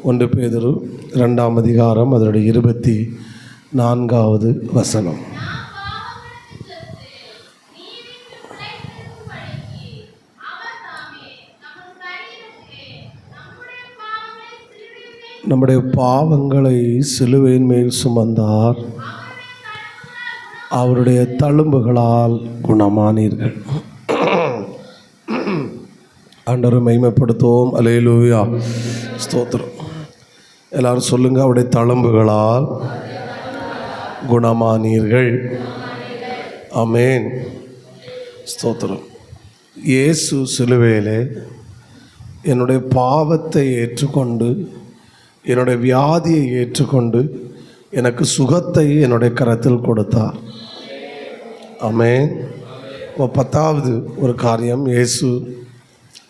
1 பேதுரு 2ஆம் அதிகாரம் அதனுடைய 24வது வசனம். நம்முடைய பாவங்களை சிலுவையின் மேல் சுமந்தார், அவருடைய தழும்புகளால் குணமானீர்கள். ஆண்டவரை மகிமைப்படுத்துவோம். அல்லேலூயா, ஸ்தோத்திரம். எல்லாரும் சொல்லுங்க, அவருடைய தழும்புகளால் குணமானீர்கள். ஆமென், ஸ்தோத்திரம். இயேசு சிலுவையிலே என்னுடைய பாவத்தை ஏற்றுக்கொண்டு, என்னுடைய வியாதியை ஏற்றுக்கொண்டு, எனக்கு சுகத்தை என்னுடைய கரத்தில் கொடுத்தார். ஆமென். 10வது ஒரு காரியம், இயேசு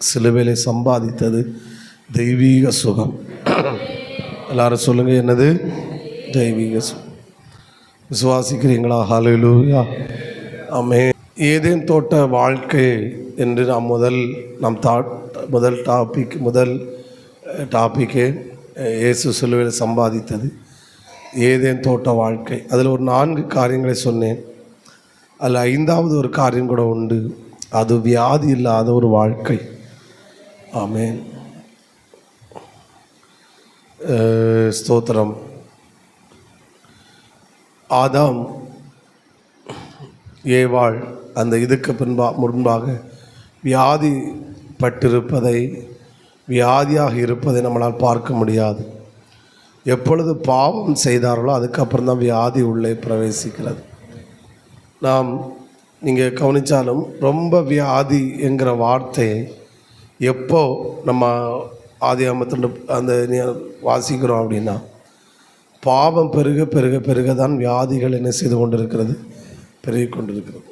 சிலுவையிலே சம்பாதித்தது தெய்வீக சுகம். எல்லாரும் சொல்லுங்கள், என்னது? தெய்வீக சுகம். விசுவாசிக்கிறீங்களா? ஹல்லேலூயா, ஆமென். ஏதேன் தோட்ட வாழ்க்கை என்று முதல் டாபிக்கே இயேசு சிலுவையில் சம்பாதித்தது ஏதேன் தோட்ட வாழ்க்கை. அதில் ஒரு 4 காரியங்களை சொன்னேன். அதில் 5வது ஒரு காரியம் கூட உண்டு, அது வியாதி இல்லாத ஒரு வாழ்க்கை. ஆமென், ஸ்தோத்திரம். ஆதாம் ஏவாள் அந்த இதுக்கு முன்பாக வியாதி பட்டிருப்பதை, வியாதியாக இருப்பதை நம்மளால் பார்க்க முடியாது. எப்பொழுது பாவம் செய்தார்களோ அதுக்கப்புறம் தான் வியாதி உள்ளே பிரவேசிக்கிறது. நீங்கள் கவனித்தாலும் ரொம்ப வியாதி என்கிற வார்த்தையை எப்போ நம்ம ஆதியாகமத்தில் அந்த வாசிக்கிறோம் அப்படின்னா, பாவம் பெருக பெருக பெருக தான் வியாதிகள் என்ன செய்து கொண்டிருக்கிறது? பெருகி கொண்டிருக்கிறது.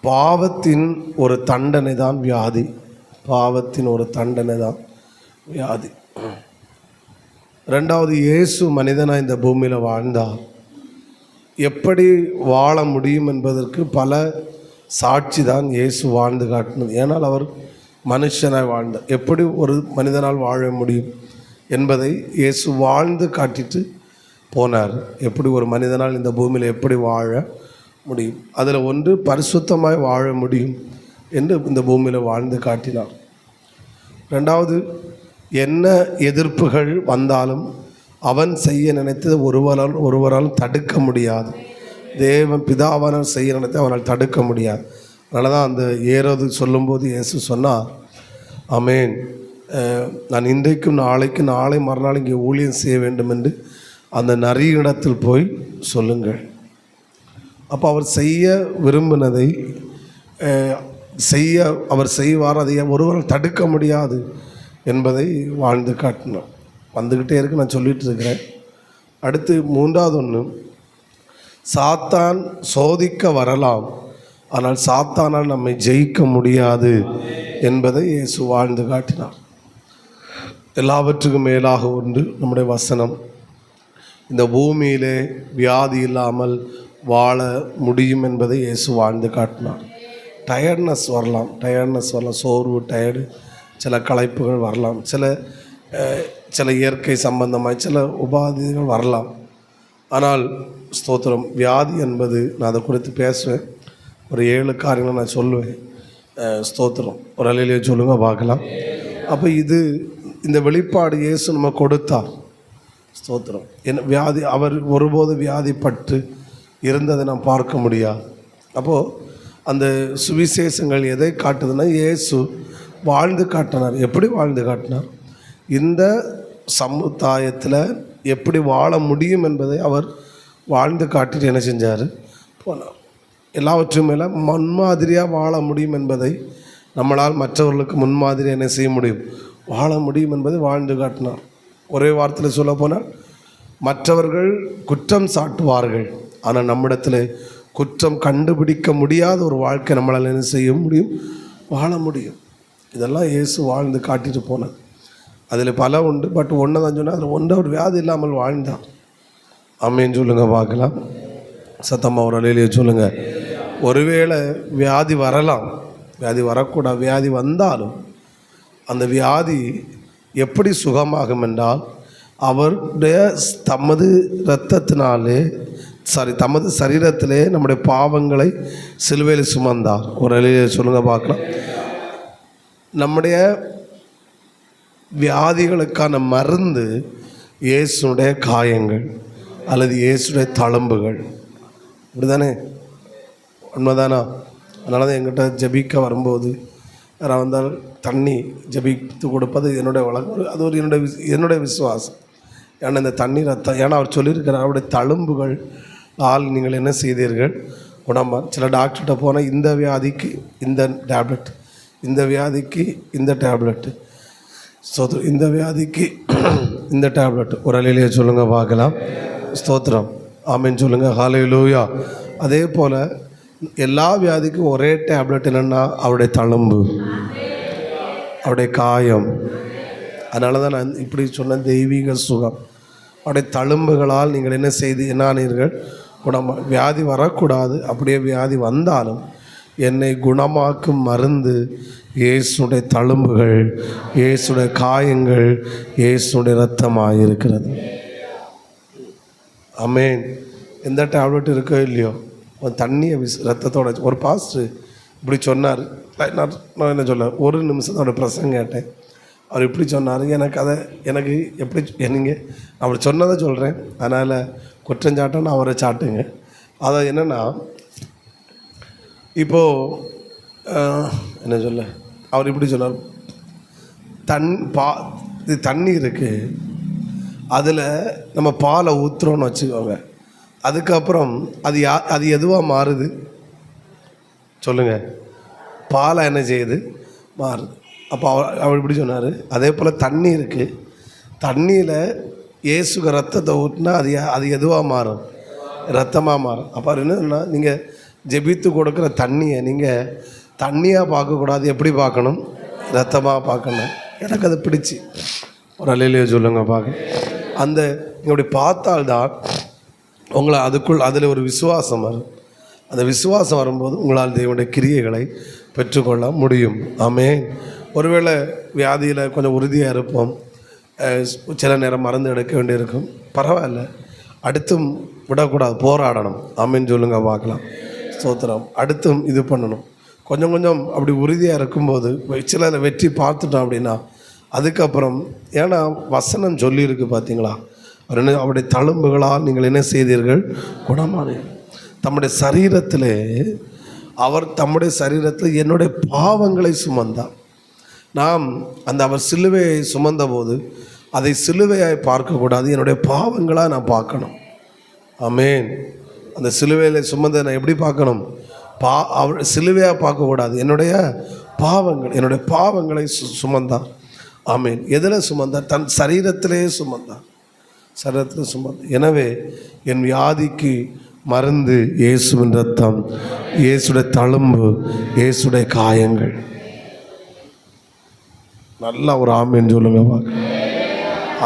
பாவத்தின் ஒரு தண்டனை தான் வியாதி. பாவத்தின் ஒரு தண்டனை தான் வியாதி. 2வது, இயேசு மனிதனாக இந்த பூமியில் வாழ்ந்தார். எப்படி வாழ முடியும் என்பதற்கு பல சாட்சி தான் இயேசு வாழ்ந்து காட்டினது. ஏனால் அவர் மனுஷனாய் வாழ்ந்தார். எப்படி ஒரு மனிதனால் வாழ முடியும் என்பதை இயேசு வாழ்ந்து காட்டிட்டு போனார். எப்படி ஒரு மனிதனால் இந்த பூமியில் எப்படி வாழ முடியும், அதில் ஒன்று பரிசுத்தமாய் வாழ முடியும் என்று இந்த பூமியில் வாழ்ந்து காட்டினார். 2வது, என்ன எதிர்ப்புகள் வந்தாலும் அவன் செய்ய நினைத்தது ஒருவரால் தடுக்க முடியாது. தேவன் பிதாவானவர் செய்ய நினைத்து அவனால் தடுக்க முடியாது. அதனால தான் அந்த ஏரோது சொல்லும்போது இயேசு சொன்னார், ஆமென், நான் இன்றைக்கும் நாளைக்கும் நாளை மறுநாள் இங்கே ஊழியம் செய்ய வேண்டும் என்று அந்த நரியிடத்தில் போய் சொல்லுங்கள். அப்போ அவர் செய்ய விரும்பினதை அவர் செய்வார். அதை ஒருவரால் தடுக்க முடியாது என்பதை வாழ்ந்து காட்டினார். வந்துக்கிட்டே இருக்கு, நான் சொல்லிகிட்டு இருக்கிறேன். அடுத்து 3வது ஒன்று, சாத்தான் சோதிக்க வரலாம், ஆனால் சாத்தானால் நம்மை ஜெயிக்க முடியாது என்பதை இயேசு வாழ்ந்து காட்டினார். எல்லாவற்றுக்கும் மேலாக ஒன்று நம்முடைய வசனம். இந்த பூமியிலே வியாதி இல்லாமல் வாழ முடியும் என்பதை இயேசு வாழ்ந்து காட்டினார். டயர்ட்னஸ் வரலாம், சோர்வு, டயர்டு, சில களைப்புகள் வரலாம், சில இயற்கை சம்பந்தமாக சில உபாதைகள் வரலாம். ஆனால் ஸ்தோத்திரம், வியாதி என்பது, நான் அதை குறித்து பேசுவேன். ஒரு 7 காரியங்களை நான் சொல்லுவேன். ஸ்தோத்திரம், ஒரு அலையிலேயே சொல்லுங்க பார்க்கலாம். அப்போ இந்த வெளிப்பாடு இயேசு நம்ம கொடுத்தார். ஸ்தோத்திரம். வியாதி, அவர் ஒருபோது வியாதிப்பட்டு இருந்ததை நாம் பார்க்க முடியாது. அப்போது அந்த சுவிசேஷங்கள் எதை காட்டுதுன்னா, இயேசு வாழ்ந்து காட்டினார். எப்படி வாழ்ந்து காட்டினார்? இந்த சமுதாயத்தில் எப்படி வாழ முடியும் என்பதை அவர் வாழ்ந்து காட்டிட்டு என்ன செஞ்சார்? போனார். எல்லாவற்றும் மேலே முன்மாதிரியாக வாழ முடியும் என்பதை, நம்மளால் மற்றவர்களுக்கு முன்மாதிரி என்ன செய்ய முடியும்? வாழ முடியும் என்பதை வாழ்ந்து காட்டினார். ஒரே வார்த்தையில் சொல்ல போனால், மற்றவர்கள் குற்றம் சாட்டுவார்கள், ஆனால் நம்மிடத்தில் குற்றம் கண்டுபிடிக்க முடியாத ஒரு வாழ்க்கை நம்மளால் என்ன செய்ய முடியும்? வாழ முடியும். இதெல்லாம் இயேசு வாழ்ந்து காட்டிட்டு போனது. அதில் பல உண்டு, பட் ஒன்று தான் சொன்னால், அதில் ஒன்று அவர் வியாதி இல்லாமல் வாழ்ந்தார். ஆமென் சொல்லுங்கள் பார்க்கலாம். சத்தமாக ஒரு அலையிலேயே சொல்லுங்கள். ஒருவேளை வியாதி வரலாம், வியாதி வரக்கூடாது. வியாதி வந்தாலும் அந்த வியாதி எப்படி சுகமாகும் என்றால் அவருடைய தமது இரத்தத்தினாலே தமது சரீரத்திலே நம்முடைய பாவங்களை சிலுவையில் சுமந்தார். ஒரு அலையிலே சொல்லுங்க பார்க்கலாம். நம்முடைய வியாதிகளுக்கான மருந்து இயேசுடைய காயங்கள் அல்லது இயேசுடைய தழும்புகள். இப்படிதானே? உண்மைதானா? அதனால தான் எங்கிட்ட ஜபிக்க வரும்போது நான் வந்தால் தண்ணி ஜபித்து கொடுப்பது என்னுடைய வழக்கம். அது ஒரு என்னுடைய விசுவாசம். ஏன்னா இந்த தண்ணி ரத்தம், ஏன்னா அவர் சொல்லியிருக்கிறார் அவருடைய தழும்புகள் நீங்கள் என்ன செய்தீர்கள் குணமாக. சில டாக்டர்கிட்ட போனால் இந்த வியாதிக்கு இந்த டேப்லெட், இந்த வியாதிக்கு இந்த டேப்லெட்டு, இந்த வியாதிக்கு இந்த டேப்லெட். ஒரு அலையிலேயே சொல்லுங்கள் பார்க்கலாம். ஸ்தோத்திரம், ஆமீன் சொல்லுங்கள், ஹல்லேலூயா. அதே போல் எல்லா வியாதிக்கும் ஒரே டேப்லெட் என்னென்னா அவருடைய தழும்பு, அவருடைய காயம். அதனால தான் நான் இப்படி சொன்ன தெய்வீக சுகம். அவருடைய தழும்புகளால் நீங்கள் என்ன என்னானீர்கள் குணமாக. வியாதி வரக்கூடாது, அப்படியே வியாதி வந்தாலும் என்னை குணமாக்கும் மருந்து இயேசுடைய தழும்புகள், இயேசுடைய காயங்கள், இயேசுடைய இரத்தமாக இருக்கிறது. ஆமேன். எந்த டேப்லெட் இருக்கோ இல்லையோ தண்ணியை ரத்தத்தோட. ஒரு பாஸ்டர் இப்படி சொன்னார். நான் என்ன சொல்ல, ஒரு நிமிஷத்தோட பிரசங்க கேட்டேன். அவர் இப்படி சொன்னார். எனக்கு எப்படி நீங்கள் அவர் சொன்னதை சொல்கிறேன். அதனால் குற்றஞ்சாட்டன்னு அவரை சாட்டுங்க. அதை என்னென்னா, இப்போது என்ன சொல்ல, அவர் இப்படி சொன்னார். இது தண்ணி இருக்குது, அதில் நம்ம பாலை ஊற்றுறோன்னு வச்சுக்கோங்க. அதுக்கப்புறம் அது எதுவாக மாறுது சொல்லுங்கள்? பாலை என்ன செய்யுது? மாறுது. அப்போ அவர் இப்படி சொன்னார். அதே போல் தண்ணி இருக்குது, தண்ணியில் இயேசுக்கு ரத்தத்தை ஊற்றினா அது எதுவாக மாறும்? ரத்தமாக மாறும். அப்போ என்னன்னா, நீங்கள் ஜெபித்து கொடுக்குற தண்ணியை நீங்கள் தண்ணியாக பார்க்கக்கூடாது. எப்படி பார்க்கணும்? ரத்தமாக பார்க்கணும். எனக்கு அது பிடிச்சி. ஒரு அலையிலேயே சொல்லுங்க பார்க்க. அந்த இப்படி பார்த்தால்தான் உங்களை அதில் ஒரு விசுவாசம் வரும். அந்த விசுவாசம் வரும்போது உங்களால் தேவனுடைய கிரியைகளை பெற்றுக்கொள்ள முடியும். ஆமென். ஒருவேளை வியாதியில் கொஞ்சம் உறுதியாக இருப்போம், சில நேரம் மருந்து எடுக்க வேண்டியிருக்கும். பரவாயில்ல, அடுத்தும் விடக்கூடாது, போராடணும். ஆமென் சொல்லுங்க பார்க்கலாம். ஸ்தோத்திரம். அடுத்தும் இது பண்ணணும். கொஞ்சம் கொஞ்சம் அப்படி உறுதியாக இருக்கும்போது சில வெற்றி பார்த்துட்டோம் அப்படின்னா அதுக்கப்புறம், ஏன்னா வசனம் சொல்லியிருக்கு பார்த்தீங்களா, அவருடைய தழும்புகளால் நீங்கள் என்ன செய்தீர்கள்? குணமானீர்கள். தம்முடைய சரீரத்திலே தம்முடைய சரீரத்தில் என்னுடைய பாவங்களை சுமந்தார். நாம் அவர் சிலுவையை சுமந்த போது அதை சிலுவையாய் பார்க்கக்கூடாது, என்னுடைய பாவங்களாக நான் பார்க்கணும். ஆமென். அந்த சிலுவையில் சுமந்த நான் எப்படி பார்க்கணும்? சிலுவையாக பார்க்கக்கூடாது, என்னுடைய பாவங்களை சுமந்தார். ஆமென். எதில் சுமந்தார்? தன் சரீரத்திலே சுமந்தார். சரீரத்தில் சுமந்தார். எனவே என் வியாதிக்கு மருந்து இயேசுவின் ரத்தம், இயேசுடைய தழும்பு, இயேசுடைய காயங்கள். நல்லா ஒரு ஆமென் சொல்லுங்க.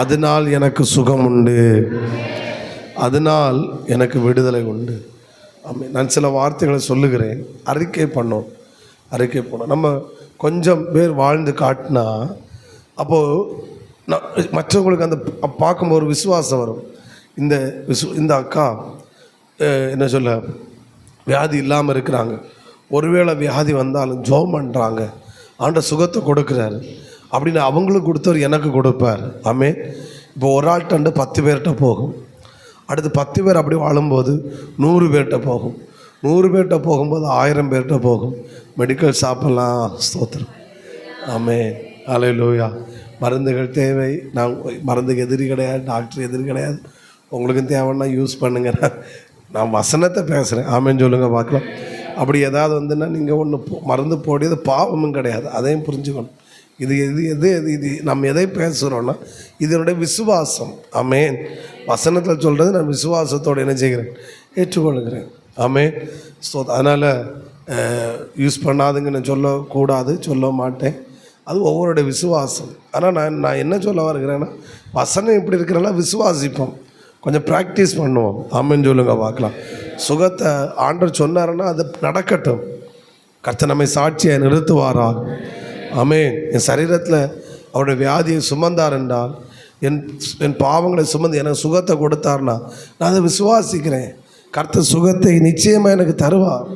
அதனால் எனக்கு சுகம் உண்டு, அதனால் எனக்கு விடுதலை உண்டு. ஆமென். நான் சில வார்த்தைகளை சொல்லுகிறேன், அறிக்கை பண்ணோம். நம்ம கொஞ்சம் பேர் வாழ்ந்து காட்டினா அப்போது மற்றவங்களுக்கு அந்த பார்க்கும்போது ஒரு விசுவாசம் வரும். இந்த அக்கா என்ன சொல்ல, வியாதி இல்லாமல் இருக்கிறாங்க, ஒருவேளை வியாதி வந்தாலும் ஜெபம் பண்ணுறாங்க, ஆண்டவர் சுகத்தை கொடுக்குறாரு அப்படின்னு அவங்களுக்கு கொடுத்தவர் எனக்கு கொடுப்பார். ஆமென். இப்போ ஒரு ஆள்கிட்ட 10 பேர்கிட்ட போகும், அடுத்து 10 பேர் அப்படி வாழும்போது 100 பேர்கிட்ட போகும், 100 பேர்கிட்ட போகும்போது 1000 பேர்கிட்ட போகும். மெடிக்கல் ஷாப்பெல்லாம் ஸ்தோத்திரம். ஆமென். ஹல்லேலூயா. மருந்துகள் தேவை. நான் மருந்துக்கு எதிரி கிடையாது, டாக்டர் எதிரி கிடையாது. உங்களுக்கும் தேவைன்னா யூஸ் பண்ணுங்க. நான் வசனத்தை பேசுகிறேன். ஆமென் சொல்லுங்க பார்க்கலாம். அப்படி ஏதாவது வந்துன்னா நீங்கள் ஒன்று மருந்து போடியது பாவமும் கிடையாது, அதையும் புரிஞ்சுக்கணும். இது நம்ம எதை பேசுகிறோன்னா இதனுடைய விசுவாசம். ஆமென். வசனத்தில் சொல்கிறது நான் விசுவாசத்தோடு என்ன செய்கிறேன்? ஏற்றுக்கொள்கிறேன். ஆமென். ஸோ அதனால் யூஸ் பண்ணாதுங்கன்னு சொல்லக்கூடாது, சொல்ல மாட்டேன். அது ஒவ்வொருடைய விசுவாசம். ஆனால் நான் என்ன சொல்ல வருகிறேன்னா, வசனம் இப்படி இருக்கிறனால விசுவாசிப்போம், கொஞ்சம் ப்ராக்டிஸ் பண்ணுவோம். ஆமென் சொல்லுங்க பார்க்கலாம். சுகத்தை ஆண்டவர் சொன்னாருன்னா அது நடக்கட்டும். கர்த்தர் நம்மை சாட்சியை நிறுத்துவாராக. ஆமென். என் சரீரத்தில் அவருடைய வியாதியை சுமந்தார் என்றால் என் பாவங்களை சுமந்து எனக்கு சுகத்தை கொடுத்தார்னா நான் அதை விசுவாசிக்கிறேன். கர்த்தர் சுகத்தை நிச்சயமாக எனக்கு தருவார்.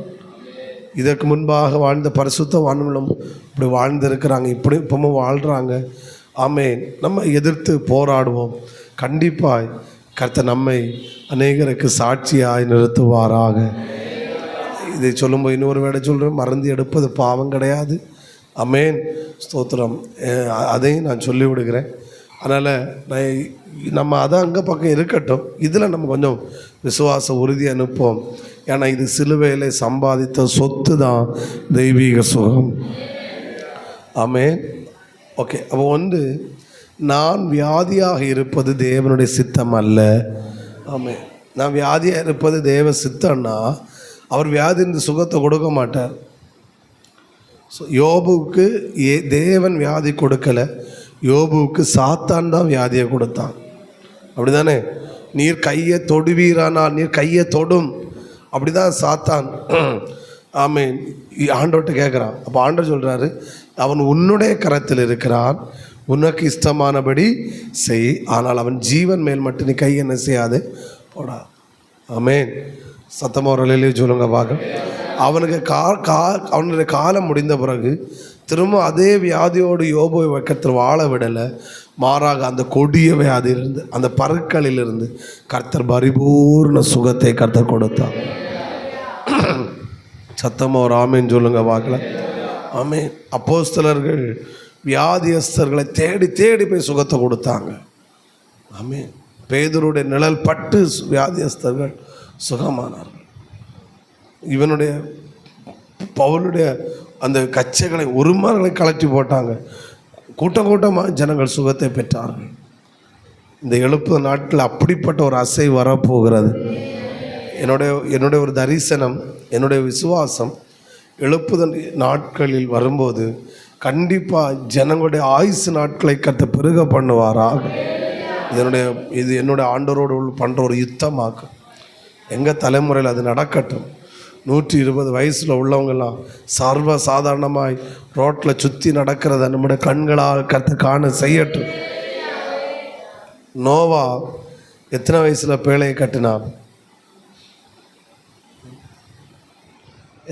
இதற்கு முன்பாக வாழ்ந்த பரிசுத்தவான்களும் இப்படி வாழ்ந்திருக்கிறாங்க, இப்படி இப்பவும் வாழ்கிறாங்க. ஆமென். நம்ம எதிர்த்து போராடுவோம். கண்டிப்பாய் கர்த்தர் நம்மை அநேகருக்கு சாட்சியாய் நிறுத்துவாராக. இதை சொல்லும்போது இன்னொரு வேடை சொல்கிறேன், மருந்து எடுப்பது பாவம் கிடையாது. ஆமென், ஸ்தோத்திரம். அதையும் நான் சொல்லிவிடுகிறேன். அதனால் நம்ம அதை அங்கே பக்கம் இருக்கட்டும், இதில் நம்ம கொஞ்சம் விசுவாச உறுதி அனுப்போம். ஏன்னா இது சிலுவையில் சம்பாதித்த சொத்து தான் தெய்வீக சுகம். ஆமென். ஓகே, அப்போ நான் வியாதியாக இருப்பது தேவனுடைய சித்தம் அல்ல. ஆமென். நான் வியாதியாக இருப்பது தேவ சித்தம்னா அவர் வியாதியின் சுகத்தை கொடுக்க மாட்டார். யோபுவுக்கு தேவன் வியாதி கொடுக்கலை, யோபுவுக்கு சாத்தான் தான் வியாதியை கொடுத்தான். அப்படி தானே? நீர் கையை தொடுவீரானால் நீர் கையை தொடும், அப்படி தான் சாத்தான். ஆமென். ஆண்டவர்கிட்ட கேட்குறான். அப்போ ஆண்டவர் சொல்கிறாரு, அவன் உன்னுடைய கரத்தில் இருக்கிறான், உனக்கு இஷ்டமானபடி செய், ஆனால் அவன் ஜீவன் மேல் மட்டும் நீ கை என்ன செய்யாது போடா. ஆமென். சத்தமாக ஒரு அலையிலே சொல்லுங்க பார்க்க. அவனுக்கு அவனுடைய காலம் முடிந்த பிறகு திரும்ப அதே வியாதியோடு யோபுவை வைக்கத்தில் வாழ விடலை. மாறாக அந்த கொடிய வியாதியிலிருந்து, அந்த பருக்களிலிருந்து கர்த்தர் பரிபூர்ண சுகத்தை கர்த்தர் கொடுத்தார். சத்தமாக ஒரு ஆமேன் சொல்லுங்க பார்க்கல. ஆமேன். அப்போஸ்தலர்கள் வியாதியஸ்தர்களை தேடி தேடி போய் சுகத்தை கொடுத்தாங்க. ஆமேன். பேதுருடைய நிழல் பட்டு வியாதியஸ்தர்கள் சுகமானார்கள். இவனுடைய பவுலுடைய அந்த கச்சைகளை உருமாறுகளை கலட்டி போட்டாங்க. கூட்டம் கூட்டமாக ஜனங்கள் சுகத்தை பெற்றார்கள். இந்த எழுப்பு நாட்கள் அப்படிப்பட்ட ஒரு அசை வரப்போகிறது. என்னுடைய ஒரு தரிசனம், என்னுடைய விசுவாசம், எழுப்புதல் நாட்களில் வரும்போது கண்டிப்பாக ஜனங்களுடைய ஆயுசு நாட்களை கற்று பெருக பண்ணுவாராக. இது என்னுடைய ஆண்டவரோடு பண்ணுற ஒரு யுத்தமாக்கும். எங்கள் தலைமுறையில் அது நடக்கட்டும். 120 வயசில் உள்ளவங்கெல்லாம் சர்வ சாதாரணமாய் ரோட்டில் சுற்றி நடக்கிறத நம்முடைய கண்களால் கற்று காண செய்யட்டும். நோவா எத்தனை வயசில் பேழையை கட்டினான்?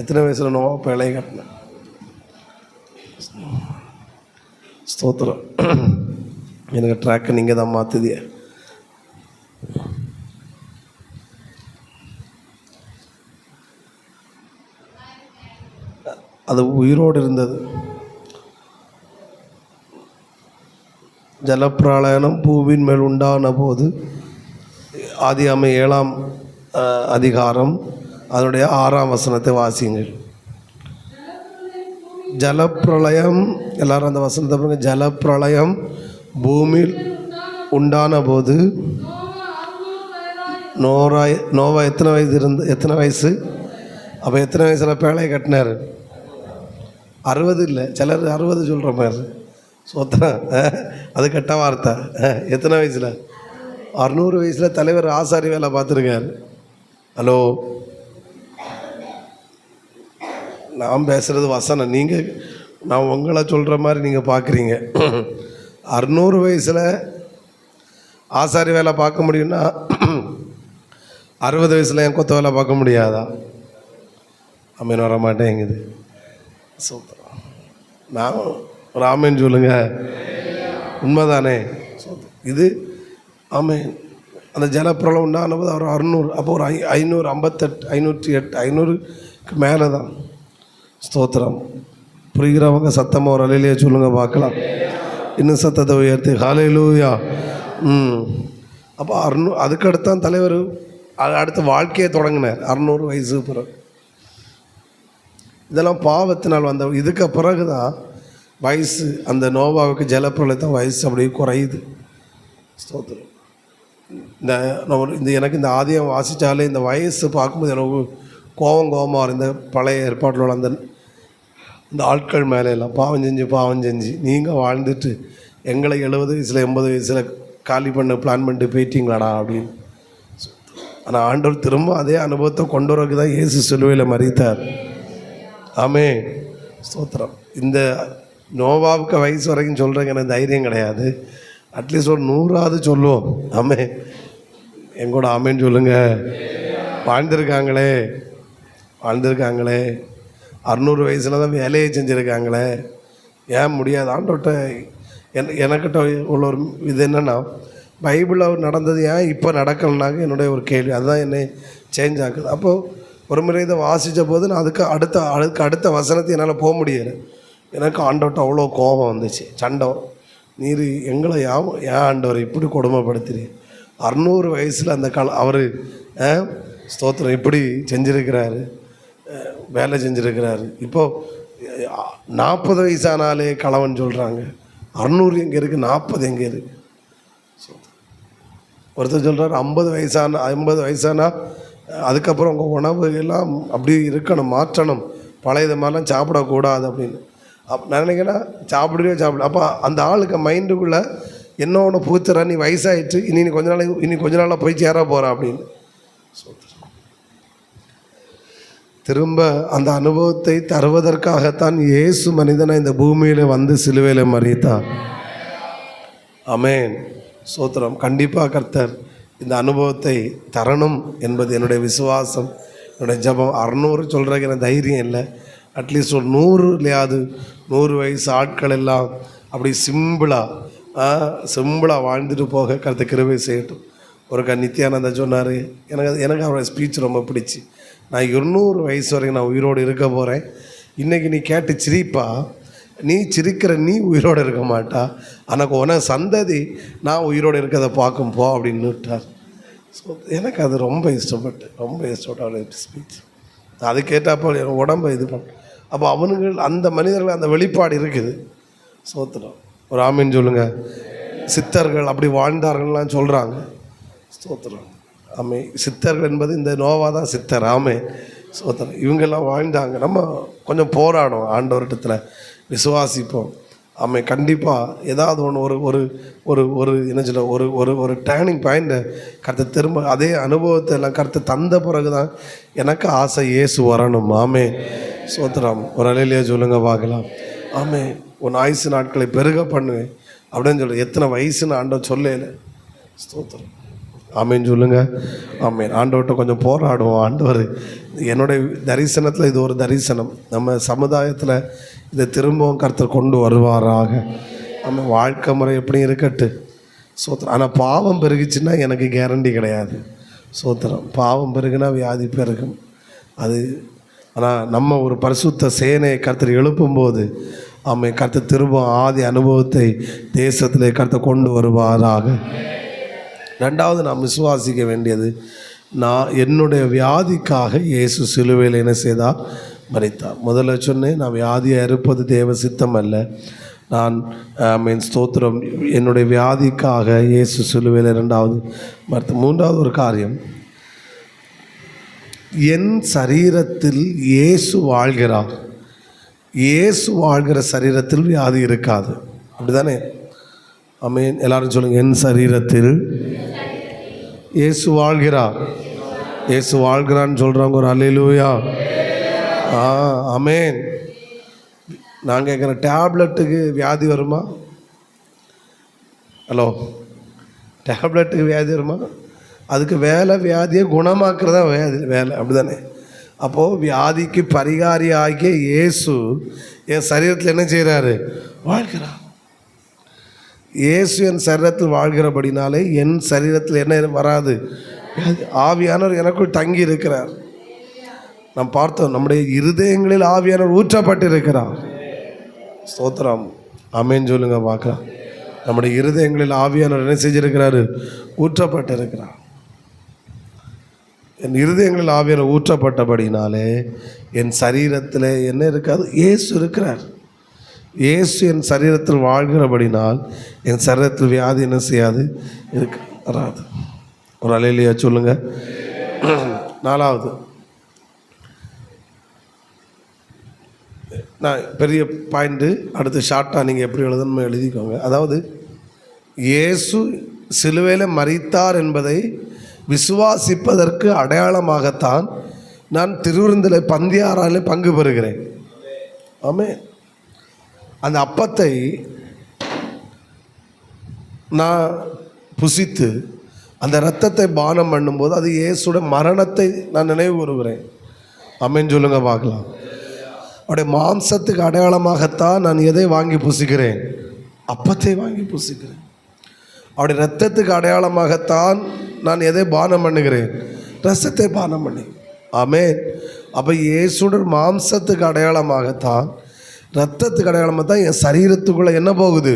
எத்தனை வயசில் நோவா பேழையை கட்டினான்? ஸ்தோத்திரம். எனக்கு ட்ராக்கை நீங்கள் தான் மாற்றுதிய. அது உயிரோடு இருந்தது. ஜலப்பிரளயம் பூவின் மேல் உண்டான போது ஆதியாகமம் 7ஆம் அதிகாரம் அதனுடைய 6ஆம் வசனத்தை வாசியுங்கள். ஜலப்பிரளயம், எல்லாரும் அந்த வசனத்தை பாருங்க. ஜலப்பிரளயம் பூமியில் உண்டான போது நோவா எத்தனை வயசு? அப்போ எத்தனை வயசில் பேழையை கட்டினார்? 60 இல்லை, சிலர் 60 சொல்கிற மாதிரி. சோத்திரம், அது கெட்ட வார்த்தை. எத்தனை வயசில்? 600 வயசில் தலைவர் ஆசாரி வேலை பார்த்துருக்கார். ஹலோ, நான் பேசுகிறது வசனம், நான் உங்களை சொல்கிற மாதிரி நீங்கள் பார்க்குறீங்க. 600 வயசில் ஆசாரி வேலை பார்க்க முடியும்னா 60 வயசில் என் கொத்த வேலை பார்க்க முடியாதா? அம்மன் வர மாட்டேங்குது. சூத்திரம். நான் ராமன் சொல்லுங்க, உண்மைதானே? இது ஆமேன். அந்த ஜலப்பிரளயம் உண்டான போது அவர் 600, அப்போ ஒரு 558, 508, 500க்கு மேலே தான். ஸ்தோத்திரம். புரிகிறவங்க சத்தமாக ஒரு அலையிலேயே சொல்லுங்க பார்க்கலாம். இன்னும் சத்தத்தை உயர்த்தி ஹல்லேலூயா. அப்போ 600, அதுக்கடுத்தான் தலைவர் அடுத்த வாழ்க்கையை தொடங்கினார் 600 வயசுக்கு பிறகு. இதெல்லாம் பாவத்தினால் வந்த. இதுக்கு பிறகு தான் வயசு, அந்த நோவாவுக்கு ஜலப்பிரளயத்தான் வயசு அப்படியே குறையுது. ஸ்தோத்திரம். எனக்கு இந்த ஆதியம் வாசித்தாலே இந்த வயசு பார்க்கும்போது எனக்கு கோபமாக இருந்த பழைய ஏற்பாட்டில் உள்ள அந்த ஆட்கள் மேலே எல்லாம் பாவம் செஞ்சு நீங்கள் வாழ்ந்துட்டு எங்களை 70 வயசில் 80 வயசில் காலி பண்ண பிளான் பண்ணிட்டு போயிட்டீங்களாடா அப்படின்னு. ஆனால் ஆண்டவர் திரும்ப அதே அனுபவத்தை கொண்டு வரக்கு தான் இயேசு சிலுவையில் மரித்தார். ஆமே, ஸ்தோத்திரம். இந்த நோவாவுக்கு வயசு வரைக்கும் சொல்கிறேங்க எனக்கு தைரியம் கிடையாது. அட்லீஸ்ட் ஒரு 100ஆவது சொல்லுவோம். ஆமே, எங்கூட ஆமேன்னு சொல்லுங்கள். வாழ்ந்திருக்காங்களே 600 வயசில் தான் வேலையை செஞ்சுருக்காங்களே, ஏன் முடியாது? ஆண்டோட்ட எனக்கிட்ட உள்ள ஒரு இது என்னென்னா, பைபிளில் நடந்தது ஏன் இப்போ நடக்கலைனாக்க என்னுடைய ஒரு கேள்வி. அதுதான் என்னை சேஞ்ச் ஆகுது. அப்போது ஒரு முறை இதை வாசித்த போது நான் அதுக்கு அடுத்த வசனத்தை என்னால் போக முடியலை. எனக்கு ஆண்டவர்கிட்ட அவ்வளோ கோபம் வந்துச்சு, சண்டை. நீர் எங்களை ஏன் ஆண்டவர் இப்படி கொடுமைப்படுத்துறீ? 600 வயசில் அந்த அவர் ஸ்தோத்திரம் இப்படி செஞ்சுருக்கிறாரு, வேலை செஞ்சுருக்கிறாரு. இப்போது 40 வயசானாலே களவன் சொல்கிறாங்க. 600 எங்கே இருக்குது, 40 எங்கே இருக்குது? ஒருத்தர் சொல்கிறார் 50 வயசானா அதுக்கப்புறம் உங்கள் உணவு எல்லாம் அப்படி இருக்கணும், மாற்றணும், பழையது மாதிரிலாம் சாப்பிடக்கூடாது அப்படின்னு. நான் நினைக்கிறேன் சாப்பிட. அப்போ அந்த ஆளுக்கு மைண்டுக்குள்ளே என்ன ஒன்று பூத்துறா, நீ வயசாகிட்டு இனி கொஞ்ச நாளாக போய் சேர போகிறா அப்படின்னு. திரும்ப அந்த அனுபவத்தை தருவதற்காகத்தான் இயேசு மனிதனை இந்த பூமியில் வந்து சிலுவையில் மரித்தார். ஆமென், சோத்திரம். கண்டிப்பாக கர்த்தர் இந்த அனுபவத்தை தரணும் என்பது என்னுடைய விசுவாசம், என்னுடைய ஜபம். 600 சொல்கிறக்கு எனக்கு தைரியம் இல்லை. அட்லீஸ்ட் ஒரு 100 இல்லையாது 100 வயசு ஆட்கள் எல்லாம் அப்படி சிம்பிளாக வாழ்ந்துட்டு போக கருத்து கிருபை செய்யட்டும். ஒரு நித்யானந்தா சொன்னார், எனக்கு அவரோட ஸ்பீச் ரொம்ப பிடிச்சி. நான் 200 வயசு வரைக்கும் நான் உயிரோடு இருக்க போகிறேன். இன்றைக்கி நீ கேட்டு சிரிப்பா, நீ சிரிக்கிற நீ உயிரோடு இருக்க மாட்டா, எனக்கு சந்ததி நான் உயிரோடு இருக்கிறத பார்க்கும் போ அப்படின்னு விட்டார். ஸோ எனக்கு அது ரொம்ப இஷ்டப்பட்டு அவரோட ஸ்பீச். அது கேட்டப்போ என் உடம்பை இது பண்ண. அப்போ அந்த மனிதர்கள் அந்த வெளிப்பாடு இருக்குது. ஸ்தோத்திரம். ஒரு ஆமீன் சொல்லுங்கள். சித்தர்கள் அப்படி வாழ்ந்தார்கள்லாம் சொல்கிறாங்க. ஸ்தோத்திரம். ஆமே, சித்தர்கள் என்பது இந்த நோவா தான் சித்தர். ஆமே, ஸ்தோத்திரம். இவங்கெல்லாம் வாழ்ந்தாங்க. நம்ம கொஞ்சம் போராடும், ஆண்டவர்கிட்டத்தில் விசுவாசிப்போம். ஆமே, கண்டிப்பாக ஏதாவது ஒன்று ஒரு என்ன சொல்ல ஒரு டேர்னிங் பாயிண்ட்டை கருத்து திரும்ப அதே அனுபவத்தை எல்லாம் கருத்து தந்த பிறகு தான் எனக்கு ஆசை இயேசு வரணும். ஆமே, ஸ்தோத்திரம். ஒரு அலையிலேயே சொல்லுங்கள் பார்க்கலாம். ஆமே, உன் ஆயுசு நாட்களை பெருக பண்ணுவேன் அப்படின்னு சொல்லி எத்தனை வயசுன்னு ஆண்டவர் சொல்லலை. ஸ்தோத்திரம். ஆமேன்னு சொல்லுங்கள். ஆமேன். ஆண்டவர்கிட்ட கொஞ்சம் போராடுவோம். ஆண்டவர் என்னுடைய தரிசனத்தில் இது ஒரு தரிசனம். நம்ம சமுதாயத்தில் இதை திரும்பவும் கர்த்தர் கொண்டு வருவாராக. நம்ம வாழ்க்கை முறை எப்படி இருக்கட்டு. சோத்திரம். ஆனால் பாவம் பெருகிச்சுன்னா எனக்கு கேரண்டி கிடையாது. சோத்திரம். பாவம் பெருகுனா வியாதி பெருகும். அது ஆனால் நம்ம ஒரு பரிசுத்த சேனையை கர்த்தர் எழுப்பும்போது கர்த்தர் திரும்ப ஆதி அனுபவத்தை தேசத்திலே கர்த்தர் கொண்டு வருவாராக. ரெண்டாவது நாம் விசுவாசிக்க வேண்டியது, நான் என்னுடைய வியாதிக்காக இயேசு சிலுவையில் என்ன செய்தார், மரித்தார். முதல்ல சொன்னேன், நான் வியாதியை அறுப்பது தேவ சித்தம் அல்ல. நான் ஸ்தோத்திரம், என்னுடைய வியாதிக்காக இயேசு சிலுவையில் இரண்டாவது மரித்தார். மூன்றாவது ஒரு காரியம், என் சரீரத்தில் இயேசு வாழ்கிறார். இயேசு வாழ்கிற சரீரத்தில் வியாதி இருக்காது. அப்படி தானே? ஆமென். எல்லாரும் சொல்லுங்கள், என் சரீரத்தில் இயேசு வாழ்கிறார். இயேசு வாழ்கிறான்னு சொல்கிறவங்க ஒரு அல்லேலூயா. ஆமென். நான் கேட்குறேன், டேப்லெட்டுக்கு வியாதி வருமா? ஹலோ, டேப்லெட்டுக்கு வியாதி வருமா? அதுக்கு வேலை வியாதியை குணமாக்குறதா வேலை. அப்படி தானே? அப்போது வியாதிக்கு பரிகாரி ஆகிய இயேசு என் சரீரத்தில் என்ன செய்கிறாரு, வாழ்கிறார். இயேசு என் சரீரத்தில் வாழ்கிறபடினாலே என் சரீரத்தில் என்ன வராது, ஆவியானவர் எனக்குள் தங்கி இருக்கிறார். நாம் பார்த்தோம், நம்முடைய இருதயங்களில் ஆவியானவர் ஊற்றப்பட்டிருக்கிறார். ஸ்தோத்திரம். ஆமென் சொல்லுங்க பார்க்கலாம். நம்முடைய இருதயங்களில் ஆவியானவர் என்ன செஞ்சிருக்கிறாரு, ஊற்றப்பட்டிருக்கிறார். என் இருதயங்களில் ஆவியானவர் ஊற்றப்பட்டபடினாலே என் சரீரத்தில் என்ன இருக்காது, இயேசு இருக்கிறார். இயேசு என் சரீரத்தில் வாழ்கிறபடினால் என் சரீரத்தில் வியாதி என்ன செய்யாது, வராது. ஒரு அல்லேலூயா சொல்லுங்கள். நாலாவது, நான் பெரிய பாயிண்ட்டு, அடுத்து ஷார்ட்டாக நீங்கள் எப்படி எழுதணுமோ எழுதிக்கோங்க. அதாவது இயேசு சிலுவையில் மரித்தார் என்பதை விசுவாசிப்பதற்கு அடையாளமாகத்தான் நான் திருவிருந்தில் பந்தியாராலே பங்கு பெறுகிறேன். ஆமென். அந்த அப்பத்தை நான் புசித்து அந்த இரத்தத்தை பானம் பண்ணும்போது அது இயேசுடைய மரணத்தை நான் நினைவு கூறுகிறேன். ஆமென் சொல்லுங்க பார்க்கலாம். அவருடைய மாம்சத்துக்கு அடையாளமாகத்தான் நான் எதை வாங்கி புசிக்கிறேன்? அப்பத்தை வாங்கி புசிக்கிறேன். அவருடைய இரத்தத்துக்கு அடையாளமாகத்தான் நான் எதை பானம் பண்ணுகிறேன்? ரசத்தை பானம் பண்ணி. ஆமென். அப்போ இயேசுடைய மாம்சத்துக்கு அடையாளமாகத்தான், இரத்தத்துக்கு அடையாளமாக தான் என் சரீரத்துக்குள்ளே என்ன போகுது?